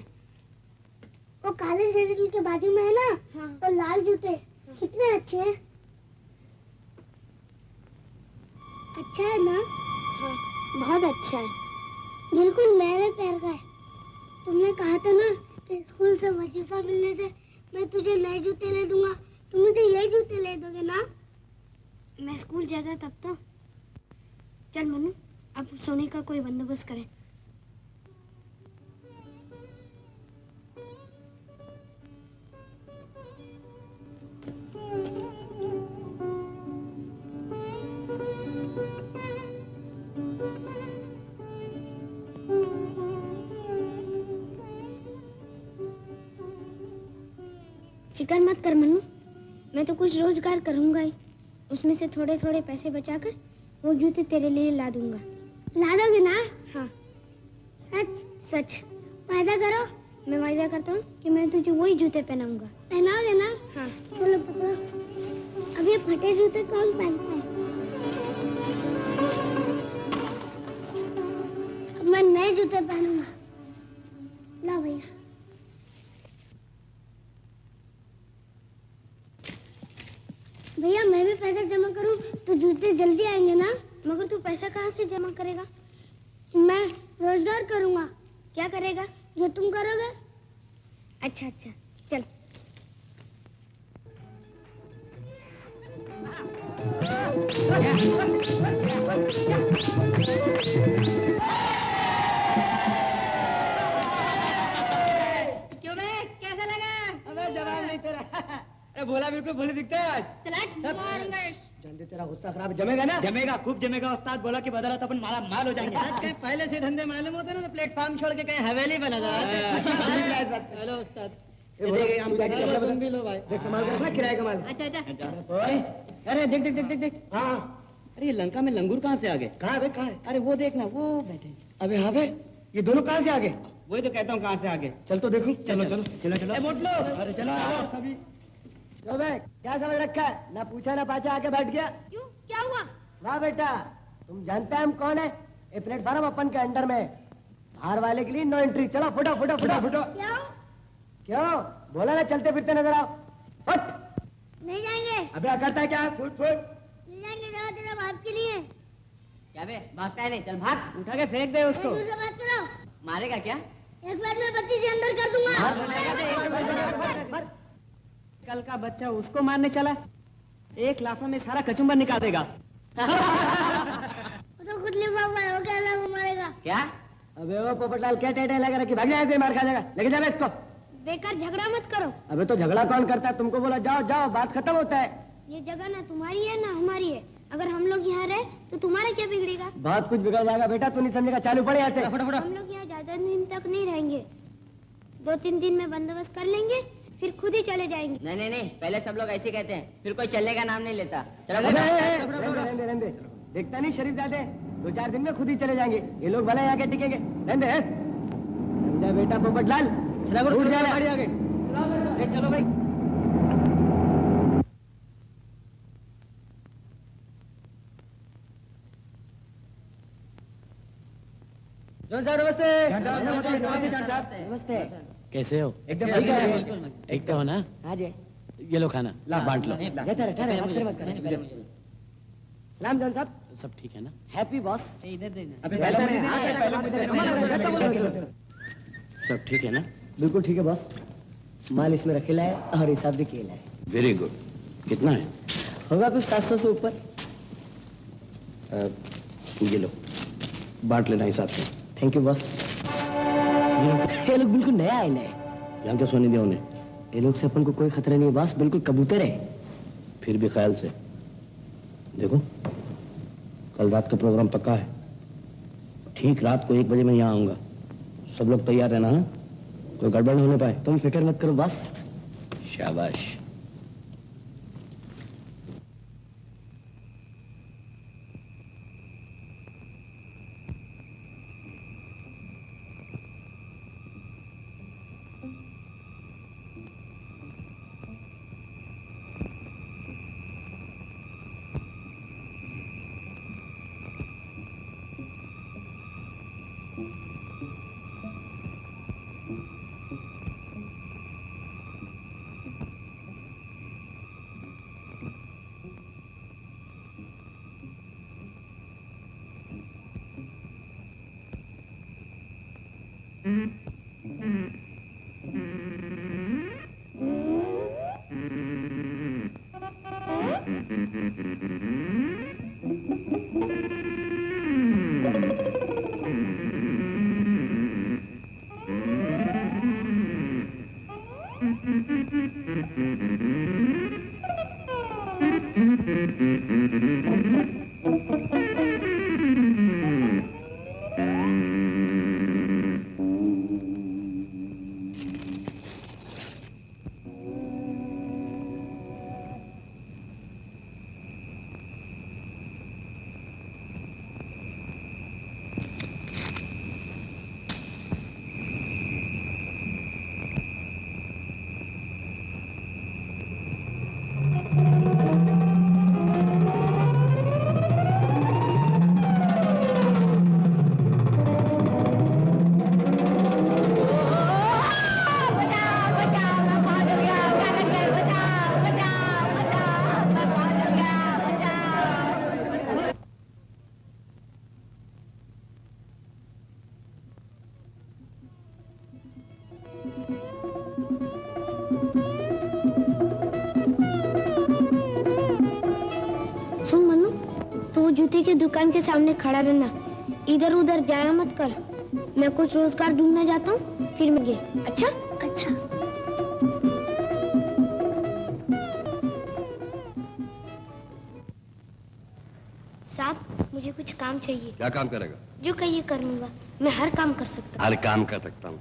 वो काले सैंडल के बाजू में है ना, हाँ। वो लाल जूते कितने अच्छे हैं। अच्छा है ना? हाँ, बहुत अच्छा है, बिल्कुल मेरे पैर का है। तुमने कहा था ना कि स्कूल से वजीफा मिलने से मैं तुझे नए जूते ले दूंगा, तुम मुझे ये जूते ले दोगे ना? मैं स्कूल जाता तब तो। चल मनु, अब सोने का कोई बंदोबस्त करें। फिकर मत कर मनु, मैं तो कुछ रोजगार करूंगा ही। उसमें से थोड़े थोड़े पैसे बचाकर वो जूते तेरे लिए ला दूंगा। ला दोगे ना? हाँ। सच? सच। वादा करो। मैं वादा करता हूँ कि मैं तुझे वही जूते पहनाऊंगा। पहनाओगे ना? हाँ। चलो पकड़ो। अब ये फटे जूते कौन पहनता है? अब मैं नए जूते पहनूंगा। ला भैया। भैया मैं भी पैसा जमा करूं तो जूते जल्दी आएंगे ना? मगर तू पैसा कहाँ से जमा करेगा? मैं रोजगार करूंगा। क्या करेगा? जो तुम करोगे। अच्छा अच्छा, चल। क्यों बे, कैसा लगा? अबे जवाब नहीं तेरा। अरे बोला बिल्कुल भले दिखता है आज। चला मारूंगा। जानते तेरा गुस्सा खराब जमेगा ना? जमेगा, खूब जमेगा। उस्ताद बोला कि बदला तो अपन माला माल हो जाएंगे। कहीं पहले से धंधे मालूम होते ना तो प्लेटफॉर्म छोड़ के कहीं हवेली बना जाए। हेलो उस्ताद, तुम भी लो भाई। देख संभाल कर रखना किराए का माल। अच्छा अच्छा। अरे देख देख देख देख देख। हाँ अरे ये लंका में लंगूर कहाँ से आ गए? कहाँ है? कहाँ है? अरे वो देखना, वो बैठे। अबे हाँ बे, ये दोनों कहाँ से आ गए? वही तो कहता हूँ, कहाँ से आ गए। चल तो देखो। चलो चलो चलो चलो। मोट लो। अरे चलो आओ सभी। तो बे क्या समझ रखा है? ना पूछा ना पाछा आके बैठ गया। क्यों, क्या हुआ? वाह बेटा, तुम जानते हैं हम कौन है? ये प्लेटफार्म अपन के अंडर में, बाहर वाले के लिए नो एंट्री। चलो फुटो फुटो फुटो फुटो। क्यों? क्यों बोला ना, चलते फिरते नजर आओ। फट। नहीं जाएंगे। अबे करता है क्या? Foot foot. नहीं जाएंगे, जगह तेरा बाप की नहीं है। क्या बे, भागता है नहीं? चल भाग, उठा के फेंक दे उसको। दूर से बात करो। मारेगा क्या? एक बार में बत्ती से अंदर कर दूंगा। कल का बच्चा उसको मारने चला, एक लाफा में सारा कचुम्बर निकाल देगा। वो तो खुद लिखा हुआ है, वो क्या लाभ मारेगा? क्या? अबे वो पोपटलाल क्या टेटे लगा रखी, भाग जा ऐसे मार खा जाएगा। लेके जा बे इसको। बेकार झगड़ा मत करो। अबे तो झगड़ा कौन करता है? तुमको बोला जाओ जाओ, बात खत्म होता है। ये जगह ना तुम्हारी है ना हमारी है। अगर हम लोग यहाँ रहे तो तुम्हारा क्या बिगड़ेगा? बहुत कुछ बिगड़ जाएगा बेटा, तू नहीं समझेगा। चालू पड़े यहाँ से। हम लोग यहाँ ज्यादा दिन तक नहीं रहेंगे, 2-3 दिन में बंदोबस्त कर लेंगे, फिर खुद ही चले जाएंगे। नहीं नहीं नहीं, पहले सब लोग ऐसे कहते हैं, फिर कोई चलने का नाम नहीं लेता। चलो रहने दे। देखता नहीं शरीफ जाते, 2-4 दिन में खुद ही चले जाएंगे। ये लोग भले आके टिकेंगे। रहने दे। समझा बेटा पोपटलाल? उठ जा गाड़ी आगे। चलो भाई। जॉन साहब नमस्ते। नमस्ते। कैसे हो? एकदम ठीक है। ठीक तो हो ना? हाँ जी। ये लो खाना, ला बांट लो। सलाम जॉन साहब। सब ठीक है ना? Happy boss. इधर देना। अभी सब ठीक है ना? बिल्कुल ठीक है बॉस। माल इसमें रखेला है और हिसाब भी केला है। Very good. कितना है? होगा कुछ 700 से ऊपर। ये लो, बांट लेना हिसाब से। Thank you boss. ये लोग बिल्कुल नया आयल है। यहाँ क्या सोने दिया उन्हें? ये लोग से अपन को कोई खतरा नहीं है बॉस, बिल्कुल कबूतर है। फिर भी ख्याल से देखो, कल रात का प्रोग्राम पक्का है। ठीक रात को 1 बजे मैं यहाँ आऊंगा। सब लोग तैयार रहना है, कोई गड़बड़ नहीं होने पाए। तुम फिक्र मत करो बॉस। शाबाश। जूते की दुकान के सामने खड़ा रहना, इधर उधर जाया मत कर। मैं कुछ रोजगार ढूंढना जाता हूँ, फिर मिलेंगे। अच्छा? अच्छा। साहब, मुझे कुछ काम चाहिए। क्या काम करेगा? जो कहिए कर लूंगा, मैं हर काम कर सकता हूँ। हर काम कर सकता हूँ।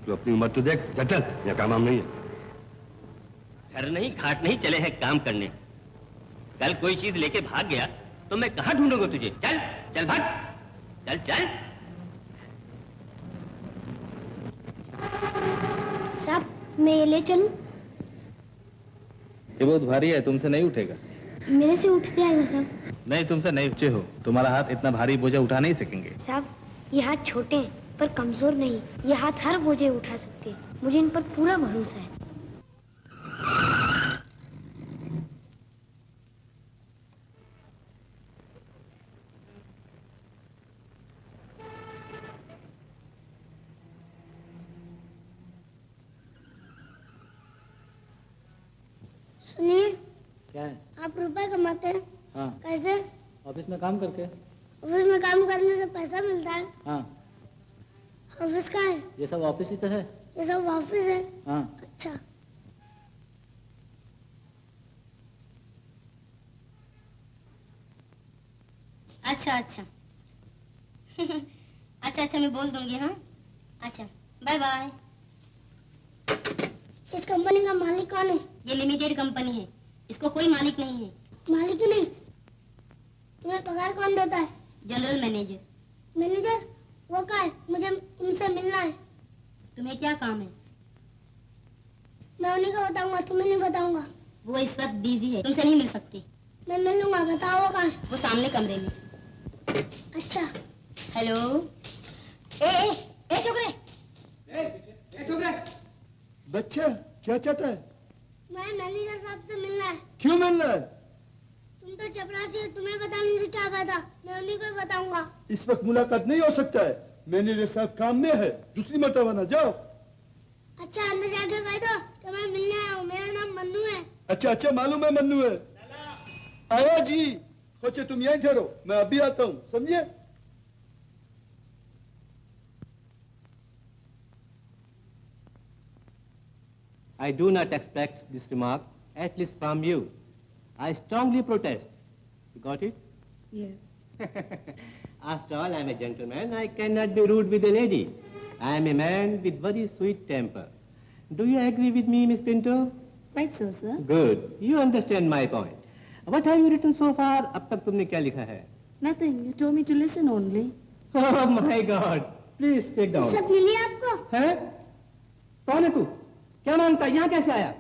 तू अपनी उम्र तो देख, चल यहाँ काम नहीं है। घर नहीं घाट नहीं चले हैं काम करने। कल कोई चीज लेके भाग गया तो मैं कहाँ ढूंढूंगा तुझे? चल चल भाग, चल चल। साहब, मैं ये ले चलूं? ये बहुत भारी है, तुमसे नहीं उठेगा। मेरे से उठ जाएगा साहब। नहीं, तुमसे नहीं ऊंचे हो, तुम्हारा हाथ इतना भारी बोझा उठा नहीं सकेंगे। साहब, ये हाथ छोटे हैं पर कमजोर नहीं। ये हाथ हर बोझे उठा सकते हैं। मुझे इन पर पूरा भरोसा है। सुनिए। क्या है? आप रुपए कमाते हैं? हाँ। कैसे? ऑफिस में काम करके। ऑफिस में काम करने से पैसा मिलता है? हाँ। ऑफिस कहाँ है? ये सब ऑफिस ही तो है। ये सब ऑफिस है? हाँ। अच्छा। अच्छा अच्छा अच्छा अच्छा, मैं बोल दूंगी। हाँ अच्छा, बाय बाय। इस कंपनी का मालिक कौन है? ये लिमिटेड कंपनी है, इसको कोई मालिक नहीं है। मालिक ही नहीं? तुम्हें पगार कौन देता है? General manager. मैनेजर? वो कहाँ है? मुझे उनसे मिलना है। तुम्हें क्या काम है? मैं उन्हीं को बताऊंगा, तुम्हें नहीं बताऊंगा। वो इस वक्त बिजी है, तुमसे नहीं मिल सकती। मैं मिल लूंगा, बताओ वो कहाँ है? वो सामने कमरे में। अच्छा। हेलो। ए चुप रहे। बच्चा क्या चाहता है? मैं मैनेजर साहब से मिलना है। क्यों मिलना है? तुम तो चपरासी हो, तुम्हें बताने से क्या फायदा? मैं उन्हीं को बताऊंगा। इस वक्त मुलाकात नहीं हो सकता है, मैनेजर साहब काम में है, दूसरी मरतबा ना जाओ। अच्छा, अंदर जाके कह दो कि मैं मिलने आया हूँ, मेरा नाम मन्नू है। अच्छा अच्छा, मालूम है मन्नू है। आया जी, सोचे तुम यहीं ठहरो, मैं अभी आता हूँ, समझे? I do not expect this remark, at least from you. I strongly protest. You got it? Yes. After all, I am a gentleman. I cannot be rude with a lady. I am a man with very sweet temper. Do you agree with me, Miss Pinto? Quite so, sir. Good. You understand my point. What have you written so far? अब तक तुमने क्या लिखा है? Nothing. You told me to listen only. Oh my God! Please take down. सब मिली आपको? है? कौन है तू? क्या मांगता है? यहाँ कैसे आया?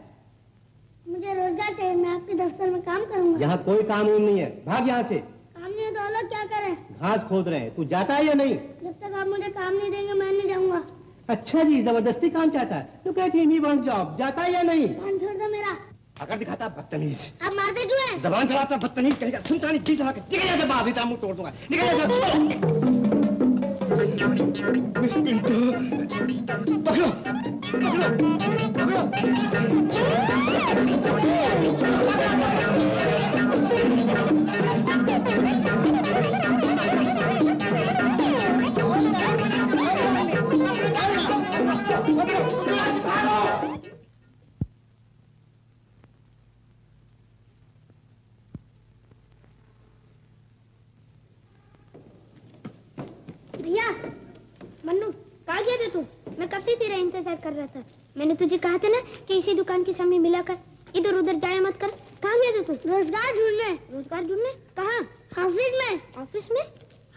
मुझे रोजगार चाहिए, मैं आपके दफ्तर में काम करूंगा। यहाँ कोई काम नहीं है, भाग यहाँ से। काम नहीं है तो लोग क्या करें? घास खोद रहे हैं, तू जाता है या नहीं? जब तक आप मुझे काम नहीं देंगे मैं नहीं जाऊंगा। अच्छा जी, जबरदस्ती काम चाहता है। तू कहती है मी वांट जॉब, जाता है या नहीं? काम छोड़ दो मेरा। अगर दिखाता बदतमीज। आप मारते क्यों हैं? जबान चलाता बदतमीज कहेगा, सुनता नहीं, जी चला के निकल जा, बाबी तेरा मुंह तोड़ दूंगा। निकल जा। मिस पिंटो, पकड़ो, पकड़ो, भैया, मन्नू, कहाँ गया था तू? मैं कब से तेरा इंतजार कर रहा था। मैंने तुझे कहा था ना कि इसी दुकान के सामने मिला कर, इधर उधर जाया मत कर। कहाँ गया था तू? रोजगार ढूंढने। रोजगार ढूंढने? कहाँ? ऑफिस में। ऑफिस में?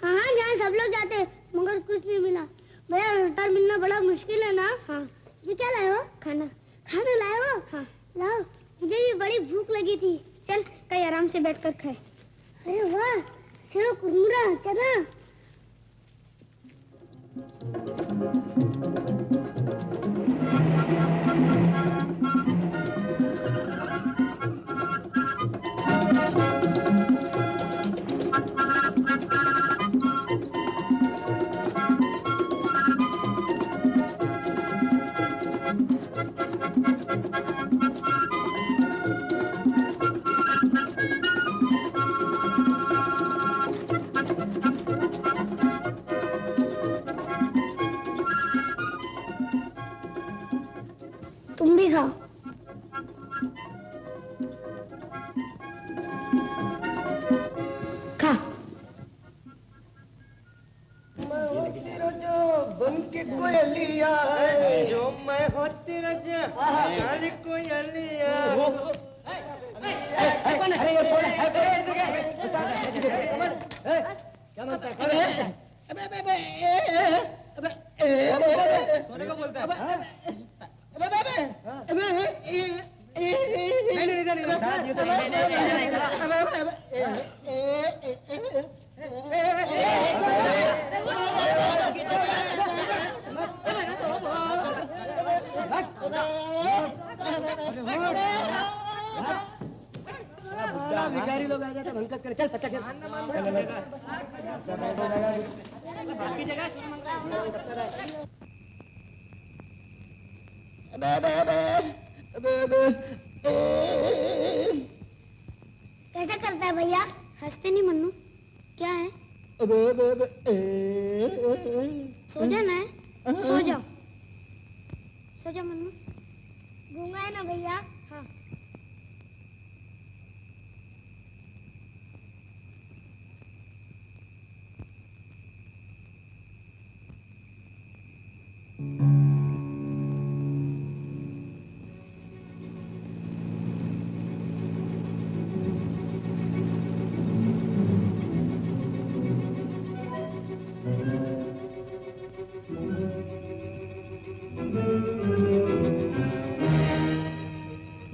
हाँ, जहाँ सब लोग जाते हैं, मगर कुछ नहीं मिला। भैया, रोजगार मिलना बड़ा मुश्किल है ना? हाँ। ये क्या लाए हो? खाना। खाना लाए हो? हाँ। लाओ, मुझे भी बड़ी भूख लगी थी। चल, कहीं आराम से बैठ कर खाए। अरे वाह, सेव, कुरमुरा, चना। के कोयलिया जो मैं हो तेरा जहां कोयलिया अरे ये कौन है? क्या मानता है? सोने को बोलता है? भिखारी लोग आ जाते भंकस करे चल पचा कैसा करता है भैया? हंसते नहीं मन्नू, क्या है? सो जाना है, सो जाओ, सो जाओ मन्नू। गूंगा है ना भैया? हाँ।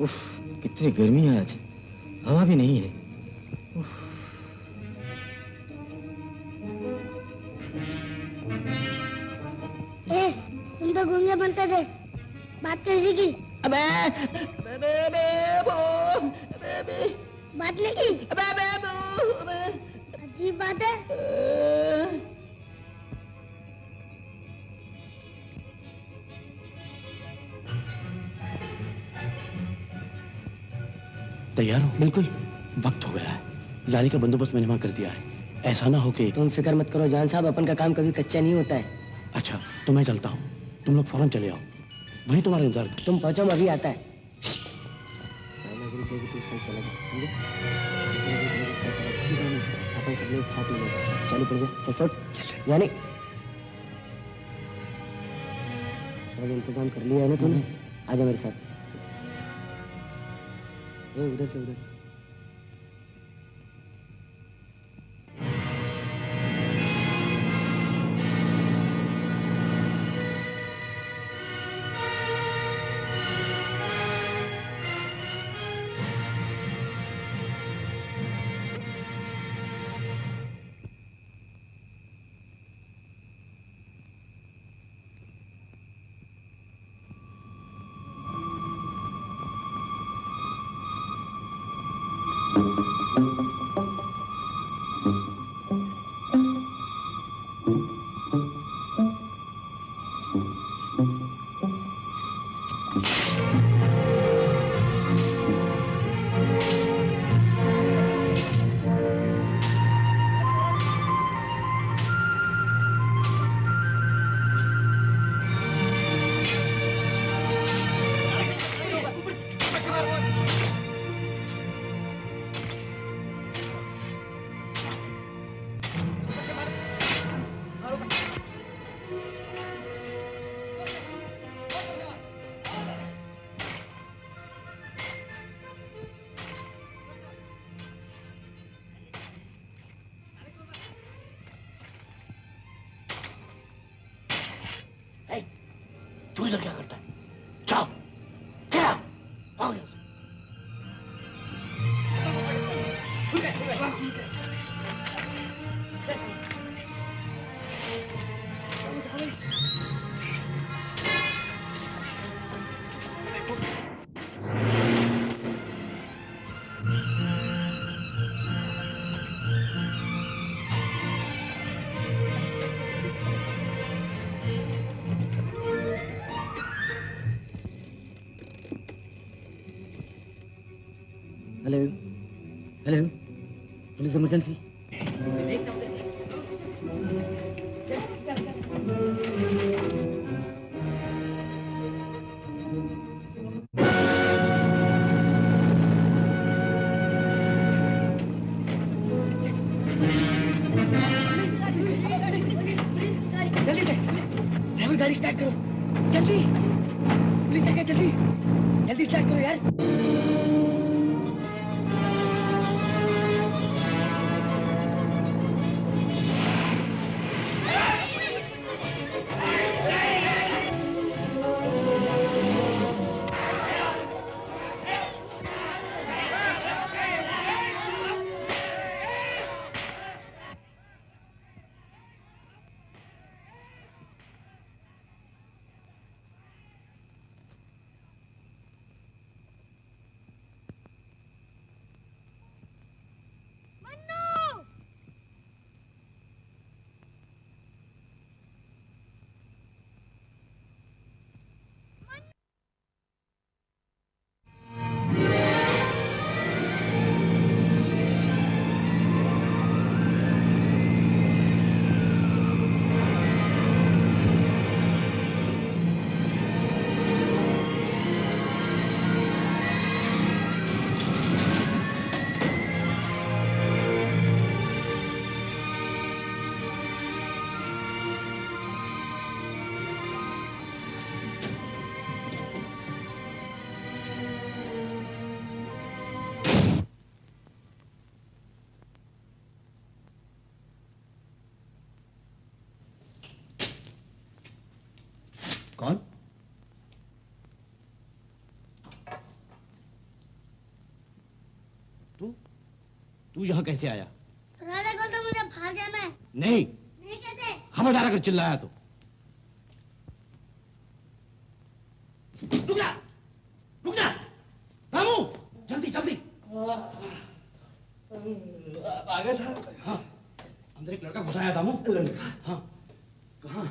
उफ, कितनी गर्मी है आज, हवा भी नहीं है। ए, तुम तो गूंगे बनते थे, बात कैसी की? बात नहीं की? अजीब बात है। तैयार हो? बिल्कुल, वक्त हो गया है। लाली का बंदोबस्त मैंने वहां कर दिया है। ऐसा ना हो कि तुम फिक्र मत करो जान साहब, अपन का काम कभी कच्चा नहीं होता है। अच्छा, तो मैं चलता हूँ, तुम लोग फौरन चले आओ, वही तुम्हारा इंतजार। तुम पहुंचो, मैं अभी आता है। अपन सब लोग साथ मिलेंगे। चालू कर दे, चल फट। यानी सब इंतजाम कर लिया है ना तूने? आजा मेरे साथ। उधर से उधर से। तू इधर क्या करता है? जाओ, क्या? आओ यहाँ से। Hello hello, police emergency. Driver फटाफट गाड़ी स्टार्ट करो, जल्दी। पुलिस आ गया, जल्दी जल्दी स्टार्ट करो यार। कौन? तू यहाँ कैसे आया? राजा को तो मुझे बाहर जाना है। नहीं, नहीं कहते। खबरदार अगर चिल्लाया तो। रुक जा, रुक जा, रामू, जल्दी जल्दी। आ गया था। हाँ, अंदर एक लड़का घुसाया दामू। लड़का? हाँ। कहाँ?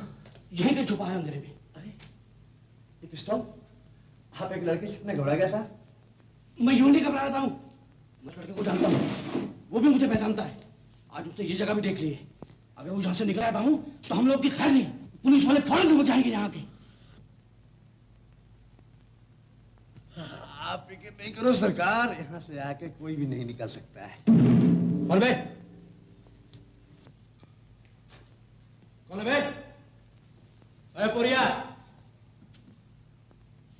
यहीं पे छुपा है अंधेरे में। अरे, ये पिस्तौल? आप एक लड़के से इतने घबरा गया साहब? मैं यूं नहीं घबरा रहा था। मैं लड़के को जानता हूँ, वो भी मुझे पहचानता है। आज उसने ये जगह भी देख ली है। अगर वो यहाँ से निकल आया हूँ तो हम लोग की खैर नहीं। पुलिस वाले फौरन रुक जाएंगे यहाँ के। आप फिक्र नहीं करो सरकार, यहाँ से आके कोई भी नहीं निकल सकता है। कौन बे? कौन है बे? अरे पुरिया,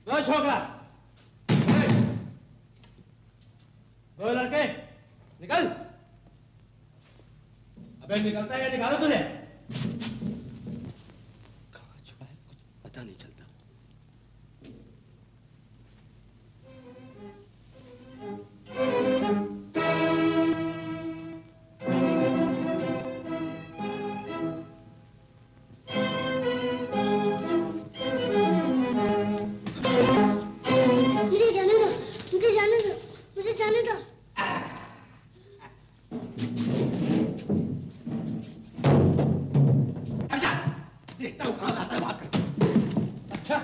वो छोकरा, वो लड़के, निकल। अबे निकलता है या निकालो तुझे? कहाँ छुपा है कुछ पता नहीं चलता। मुझे जाने दो, मुझे जाने दो, मुझे जाने दो। देखता हूँ कहाँ आता है भाग कर। अच्छा,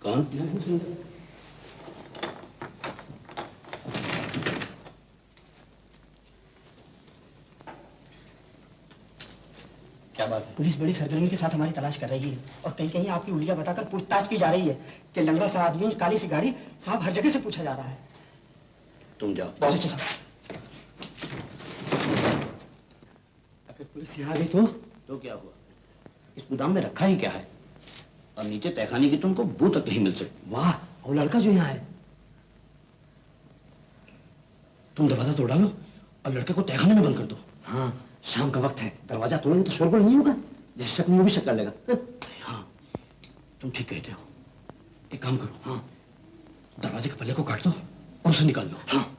कौन? बात है? पुलिस बड़ी सरगर्मी के साथ हमारी तलाश कर रही है और कहीं कहीं आपकी उलिया बताकर पूछताछ की जा रही है कि लंगड़ा सा आदमी, काली सी गाड़ी, साहब हर जगह से पूछा जा रहा है। तुम जाओ। बहुत अच्छे साहब। अगर पुलिस यहाँ आ गई तो क्या हुआ? इस गोदाम में रखा ही क्या है? और नीचे तहखाने की तुमको बू तक नहीं मिल सकती। वाह, वो लड़का जो यहाँ है। तुम दरवाजा तोड़ डालो और लड़के को तहखाने में बंद कर दो। हाँ, शाम का वक्त है, दरवाजा तोड़ेंगे तो शोरगुल नहीं होगा, जिसे शक नहीं वो भी शक कर लेगा। हाँ, तुम ठीक कहते हो। एक काम करो, हाँ, दरवाजे के पल्ले को काट दो और उसे निकाल लो। हाँ।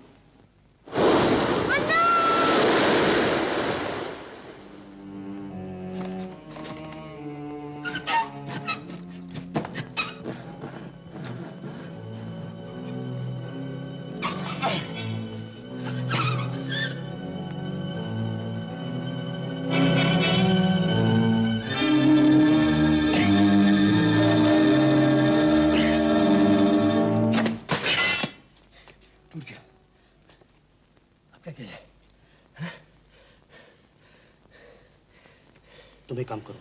तुम एक काम करो,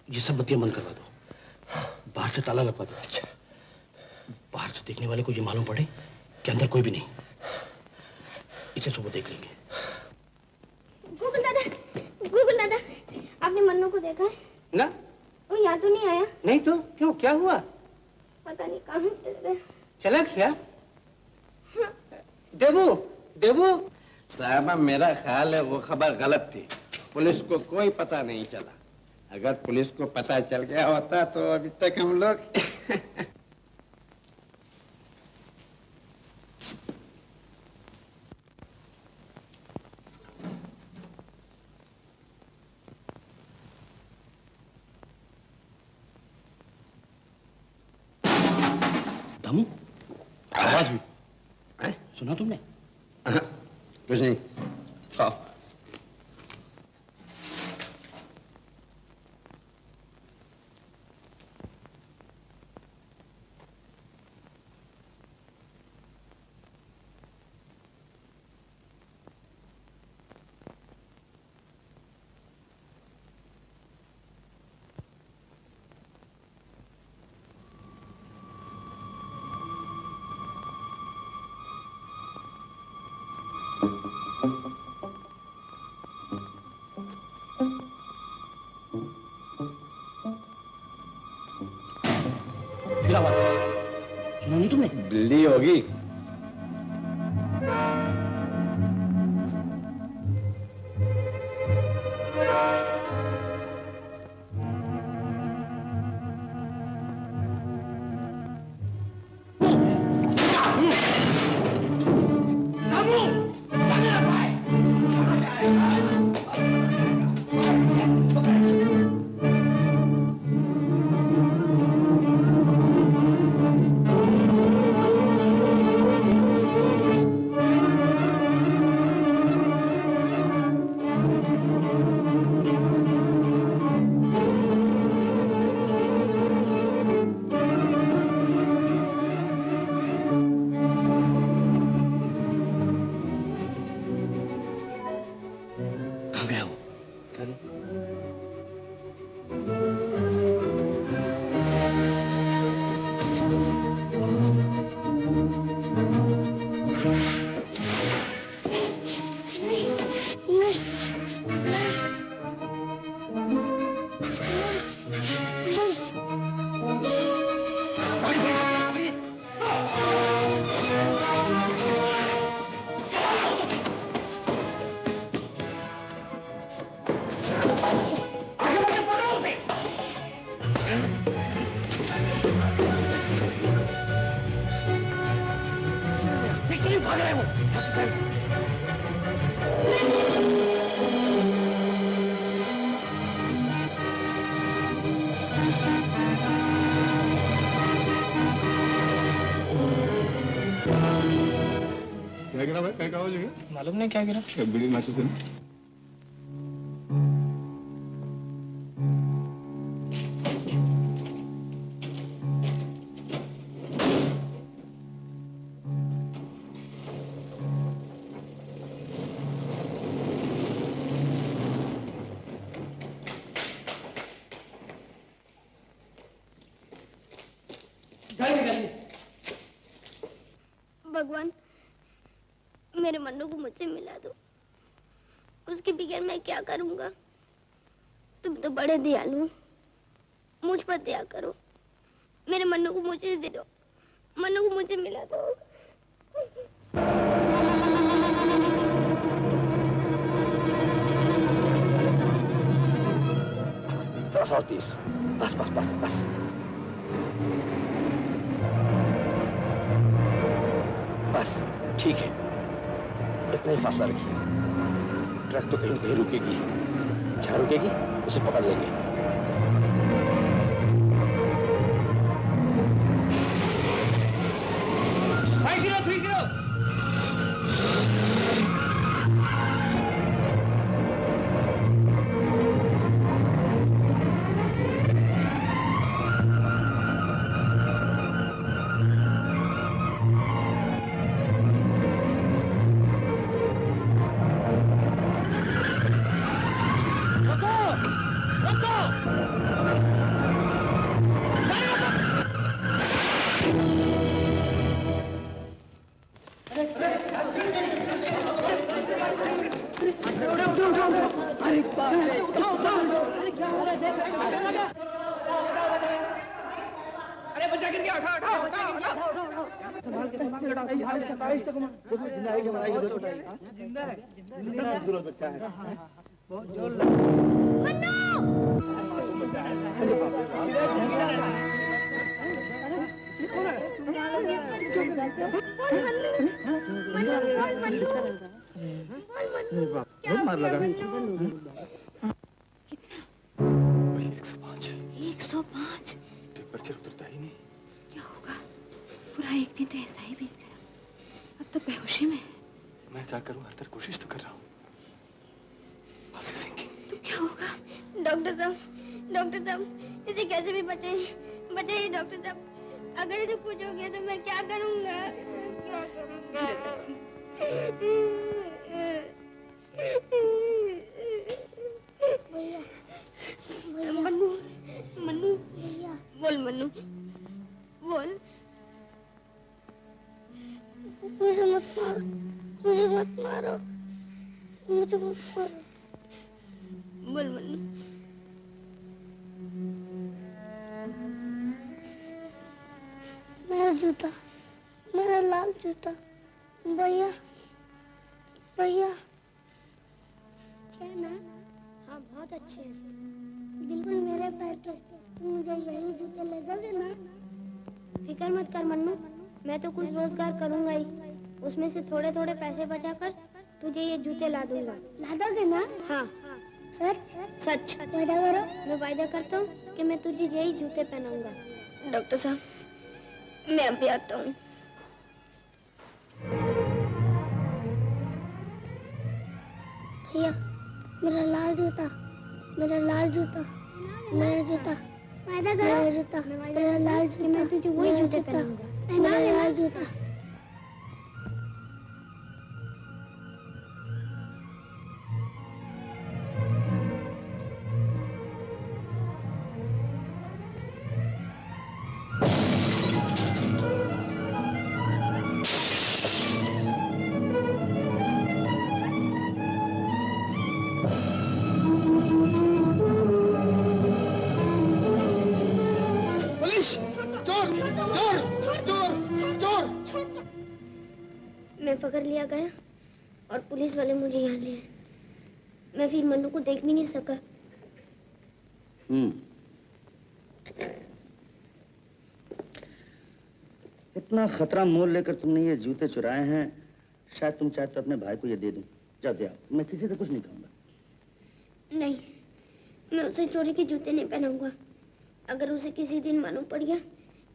ये सब बत्तियां बंद करवा दो, बाहर से ताला लगवा दो। अच्छा। बाहर से देखने वाले को ये मालूम पड़े कि अंदर कोई भी नहीं, इसे सुबह देख लेंगे। गोकुल दादा, आपने मन्नू को देखा है? ना, वो यहाँ तो नहीं आया। नहीं तो क्यों, क्या हुआ? पता नहीं कहाँ चल गया। चला क्या? हाँ। देवू, देवू साहब, मेरा ख्याल है वो खबर गलत थी। पुलिस को कोई पता नहीं चला। अगर पुलिस को पता चल गया होता तो अभी तक हम लोग दम, आवाज भी सुना तुमने? कुछ नहीं। खाओ। फिर आवाज सुना नहीं तुमने? बिल्ली होगी। क्या गिरा भाई? क्या हो जाएगा? मालूम नहीं क्या गिरा। बिड़ी माचो से भगवान मेरे मन्नू को मुझसे मिला दो। उसके बगैर मैं क्या करूंगा? तुम तो बड़े दयालु हो, मुझ पर दया करो। मेरे मन्नू को मुझे दे दो, मन्नू को मुझे मिला दो। और 30। बस बस बस बस। बस ठीक है, इतना ही फासला रखिए। ट्रक तो कहीं कहीं रुकेगी, जहाँ रुकेगी उसे पकड़ लेंगे। मार लगा 105। टेम्परेचर उतरता ही नहीं। क्या होगा? पूरा एक दिन तो ऐसा ही बीत गया, अब तो बेहोशी में। मैं क्या करूं? हर तरह कोशिश तो कर रहा हूं। तो क्या होगा? डॉक्टर साहब इसे कैसे भी बचाइए डॉक्टर साहब। अगर इसे कुछ हो गया तो मैं क्या करूंगा? मन्नू बोल मन्नू बोल। मुझे मत मारो, मुझे मत मारो, मुझे मत मारो। बोल मन्नू। मेरा जूता, मेरा लाल जूता। भैया भैया क्या ना? हाँ बहुत अच्छे हैं, बिल्कुल मेरे पैर के। तुम मुझे यही जूते ले दोगे ना? फिक्र मत कर मन्नू, मैं तो कुछ रोजगार करूंगा ही। उसमें से थोड़े थोड़े पैसे बचाकर तुझे ये जूते ला दूंगा। ला दोगे ना? हाँ सच वादा करो। मैं वादा करता हूँ कि मैं तुझे यही जूते पहनाऊंगा। डॉक्टर साहब मैं अभी आता हूँ। भैया मेरा लाल जूता, मेरा लाल जूता, मेरा जूता, मेरा जूता, मेरा लाल जूता। मैं तुझे वही जूते पहनाऊंगा। मेरा लाल जूता। मैं पकड़ लिया गया और पुलिस वाले मुझे यहाँ ले आए। मैं फिर मन्नू को देख भी नहीं सका। इतना खतरा मोल लेकर तुमने ये जूते चुराए हैं, शायद तुम चाहते तो अपने भाई को ये दे दूं। जाओ दे आओ, मैं किसी से कुछ नहीं कहूंगा। नहीं, मैं उसे चोरी के जूते नहीं पहनाऊंगा। अगर उसे किसी दिन मालूम पड़ गया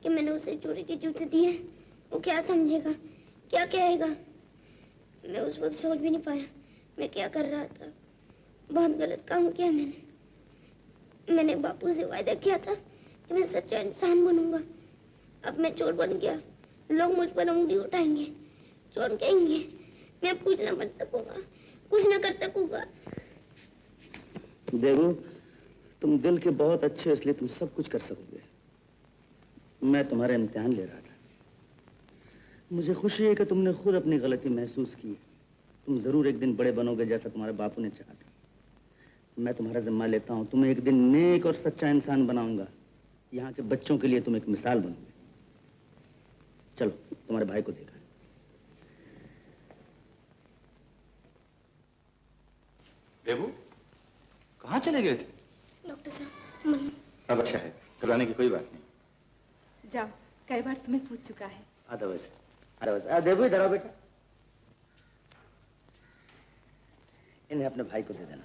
कि मैंने उसे चोरी के जूते दिए, वो क्या समझेगा, क्या कहेगा? मैं उस वक्त सोच भी नहीं पाया मैं क्या कर रहा था। बहुत गलत काम किया मैंने बापू से वायदा किया था कि मैं सच्चा इंसान बनूंगा। अब मैं चोर बन गया, लोग मुझ पर उंगली उठाएंगे, चोर कहेंगे। मैं कुछ ना बन सकूंगा, कुछ ना कर सकूंगा। देवू, तुम दिल के बहुत अच्छे, इसलिए तुम सब कुछ कर सकोगे। मैं तुम्हारे इम्तिहान ले रहा था। मुझे खुशी है कि तुमने खुद अपनी गलती महसूस की है। तुम जरूर एक दिन बड़े बनोगे जैसा तुम्हारे बापू ने चाहा था। मैं तुम्हारा जिम्मा लेता हूँ, तुम्हें एक दिन नेक और सच्चा इंसान बनाऊंगा। यहाँ के बच्चों के लिए तुम एक मिसाल बनोगे। चलो तुम्हारे भाई को देखा। देबू कहाँ चले गए थे? डॉक्टर साहब मन्नू। अब अच्छा है, घबराने की कोई बात नहीं। जाओ, कई बार तुम्हें पूछ चुका है। आता वैसे, अरे वैसे, देबू इधर आओ बेटा। इन्हें अपने भाई को दे देना।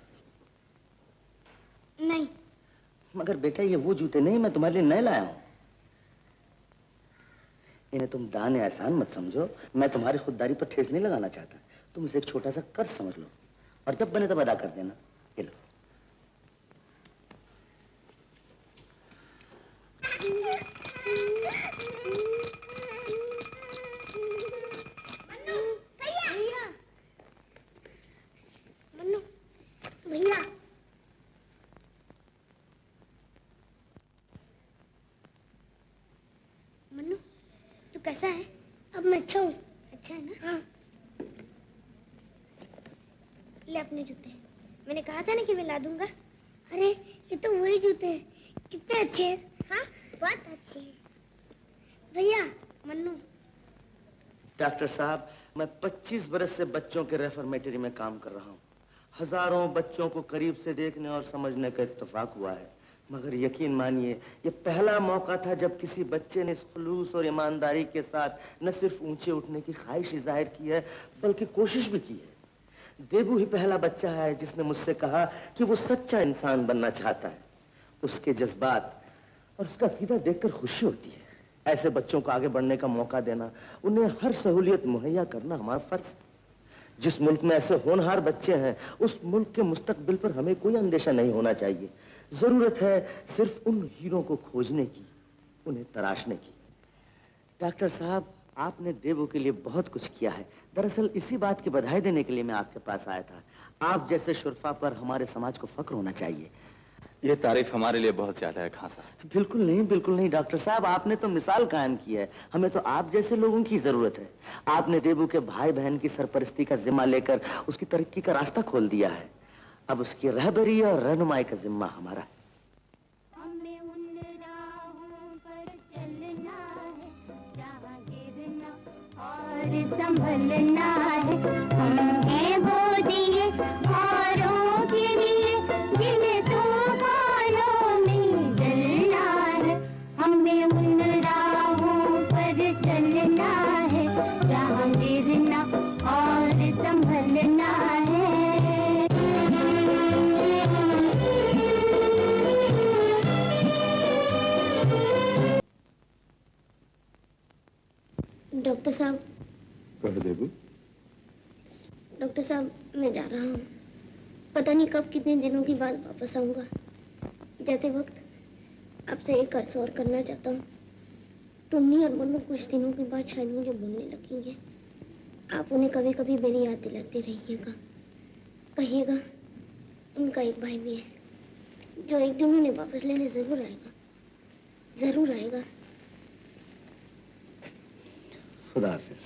नहीं। मगर बेटा ये वो जूते नहीं, मैं तुम्हारे लिए नए लाया हूं। इन्हें तुम दान या एहसान मत समझो, मैं तुम्हारी खुददारी पर ठेस नहीं लगाना चाहता। तुम इसे एक छोटा सा कर्ज समझ लो और जब बने तब अदा कर देना। ये लो। मन्नू भैया मन्नू तू कैसा है? अब मैं अच्छा हूँ। अच्छा है ना? हाँ। ले अपने जूते, मैंने कहा था ना कि मैं ला दूंगा। अरे ये तो वही जूते हैं, कितने अच्छे हैं। हाँ बहुत अच्छे हैं भैया। मन्नू। डॉक्टर साहब, मैं 25 बरस से बच्चों के रेफर्मेटरी में काम कर रहा हूँ। हजारों बच्चों को करीब से देखने और समझने का इत्तेफाक हुआ है, मगर यकीन मानिए ये पहला मौका था जब किसी बच्चे ने इस खुलूस और ईमानदारी के साथ न सिर्फ ऊंचे उठने की ख्वाहिश जाहिर की है बल्कि कोशिश भी की है। देबू ही पहला बच्चा है जिसने मुझसे कहा कि वो सच्चा इंसान बनना चाहता है। उसके जज्बात और उसका अकीदा देखकर खुशी होती है। ऐसे बच्चों को आगे बढ़ने का मौका देना, उन्हें हर सहूलियत मुहैया करना हमारा फर्ज है। जिस मुल्क में ऐसे होनहार बच्चे हैं उस मुल्क के मुस्तकबिल पर हमें कोई अंदेशा नहीं होना चाहिए। जरूरत है सिर्फ उन हीरों को खोजने की, उन्हें तराशने की। डॉक्टर साहब, आपने देबू के लिए बहुत कुछ किया है। दरअसल इसी बात की बधाई देने के लिए मैं आपके पास आया था। आप जैसे शुरफा पर हमारे समाज को फख्र होना चाहिए। ये तारीफ हमारे लिए बहुत ज्यादा है खान साहब। बिल्कुल नहीं डॉक्टर साहब, आपने तो मिसाल कायम की है। हमें तो आप जैसे लोगों की जरूरत है। आपने देबू के भाई बहन की सरपरस्ती का जिम्मा लेकर उसकी तरक्की का रास्ता खोल दिया है। अब उसकी रहबरी और रहनुमाई का जिम्मा हमारा है। हमें उन राहों पर चलना है जहाँ गिरना और संभलना है। हम हैं वो दिए औरों के लिए जिन्हें तूफानों में जलना है। हमें उन राहों पर चलना है जहाँ गिरना और संभलना है। डॉक्टर साहब। कहो देबू। डॉक्टर साहब, मैं जा रहा हूँ। पता नहीं कब कितने दिनों के बाद वापस आऊँगा। जाते वक्त आपसे एक अर्ज और करना चाहता हूँ। टुन्नी और मन्नू कुछ दिनों के बाद शायद मुझे भूलने लगेंगे। आप उन्हें कभी कभी मेरी याद दिलाते रहिएगा। कहिएगा उनका एक भाई भी है जो एक दिन उन्हें वापस लेने जरूर आएगा। जरूर आएगा। खुदा हाफिज।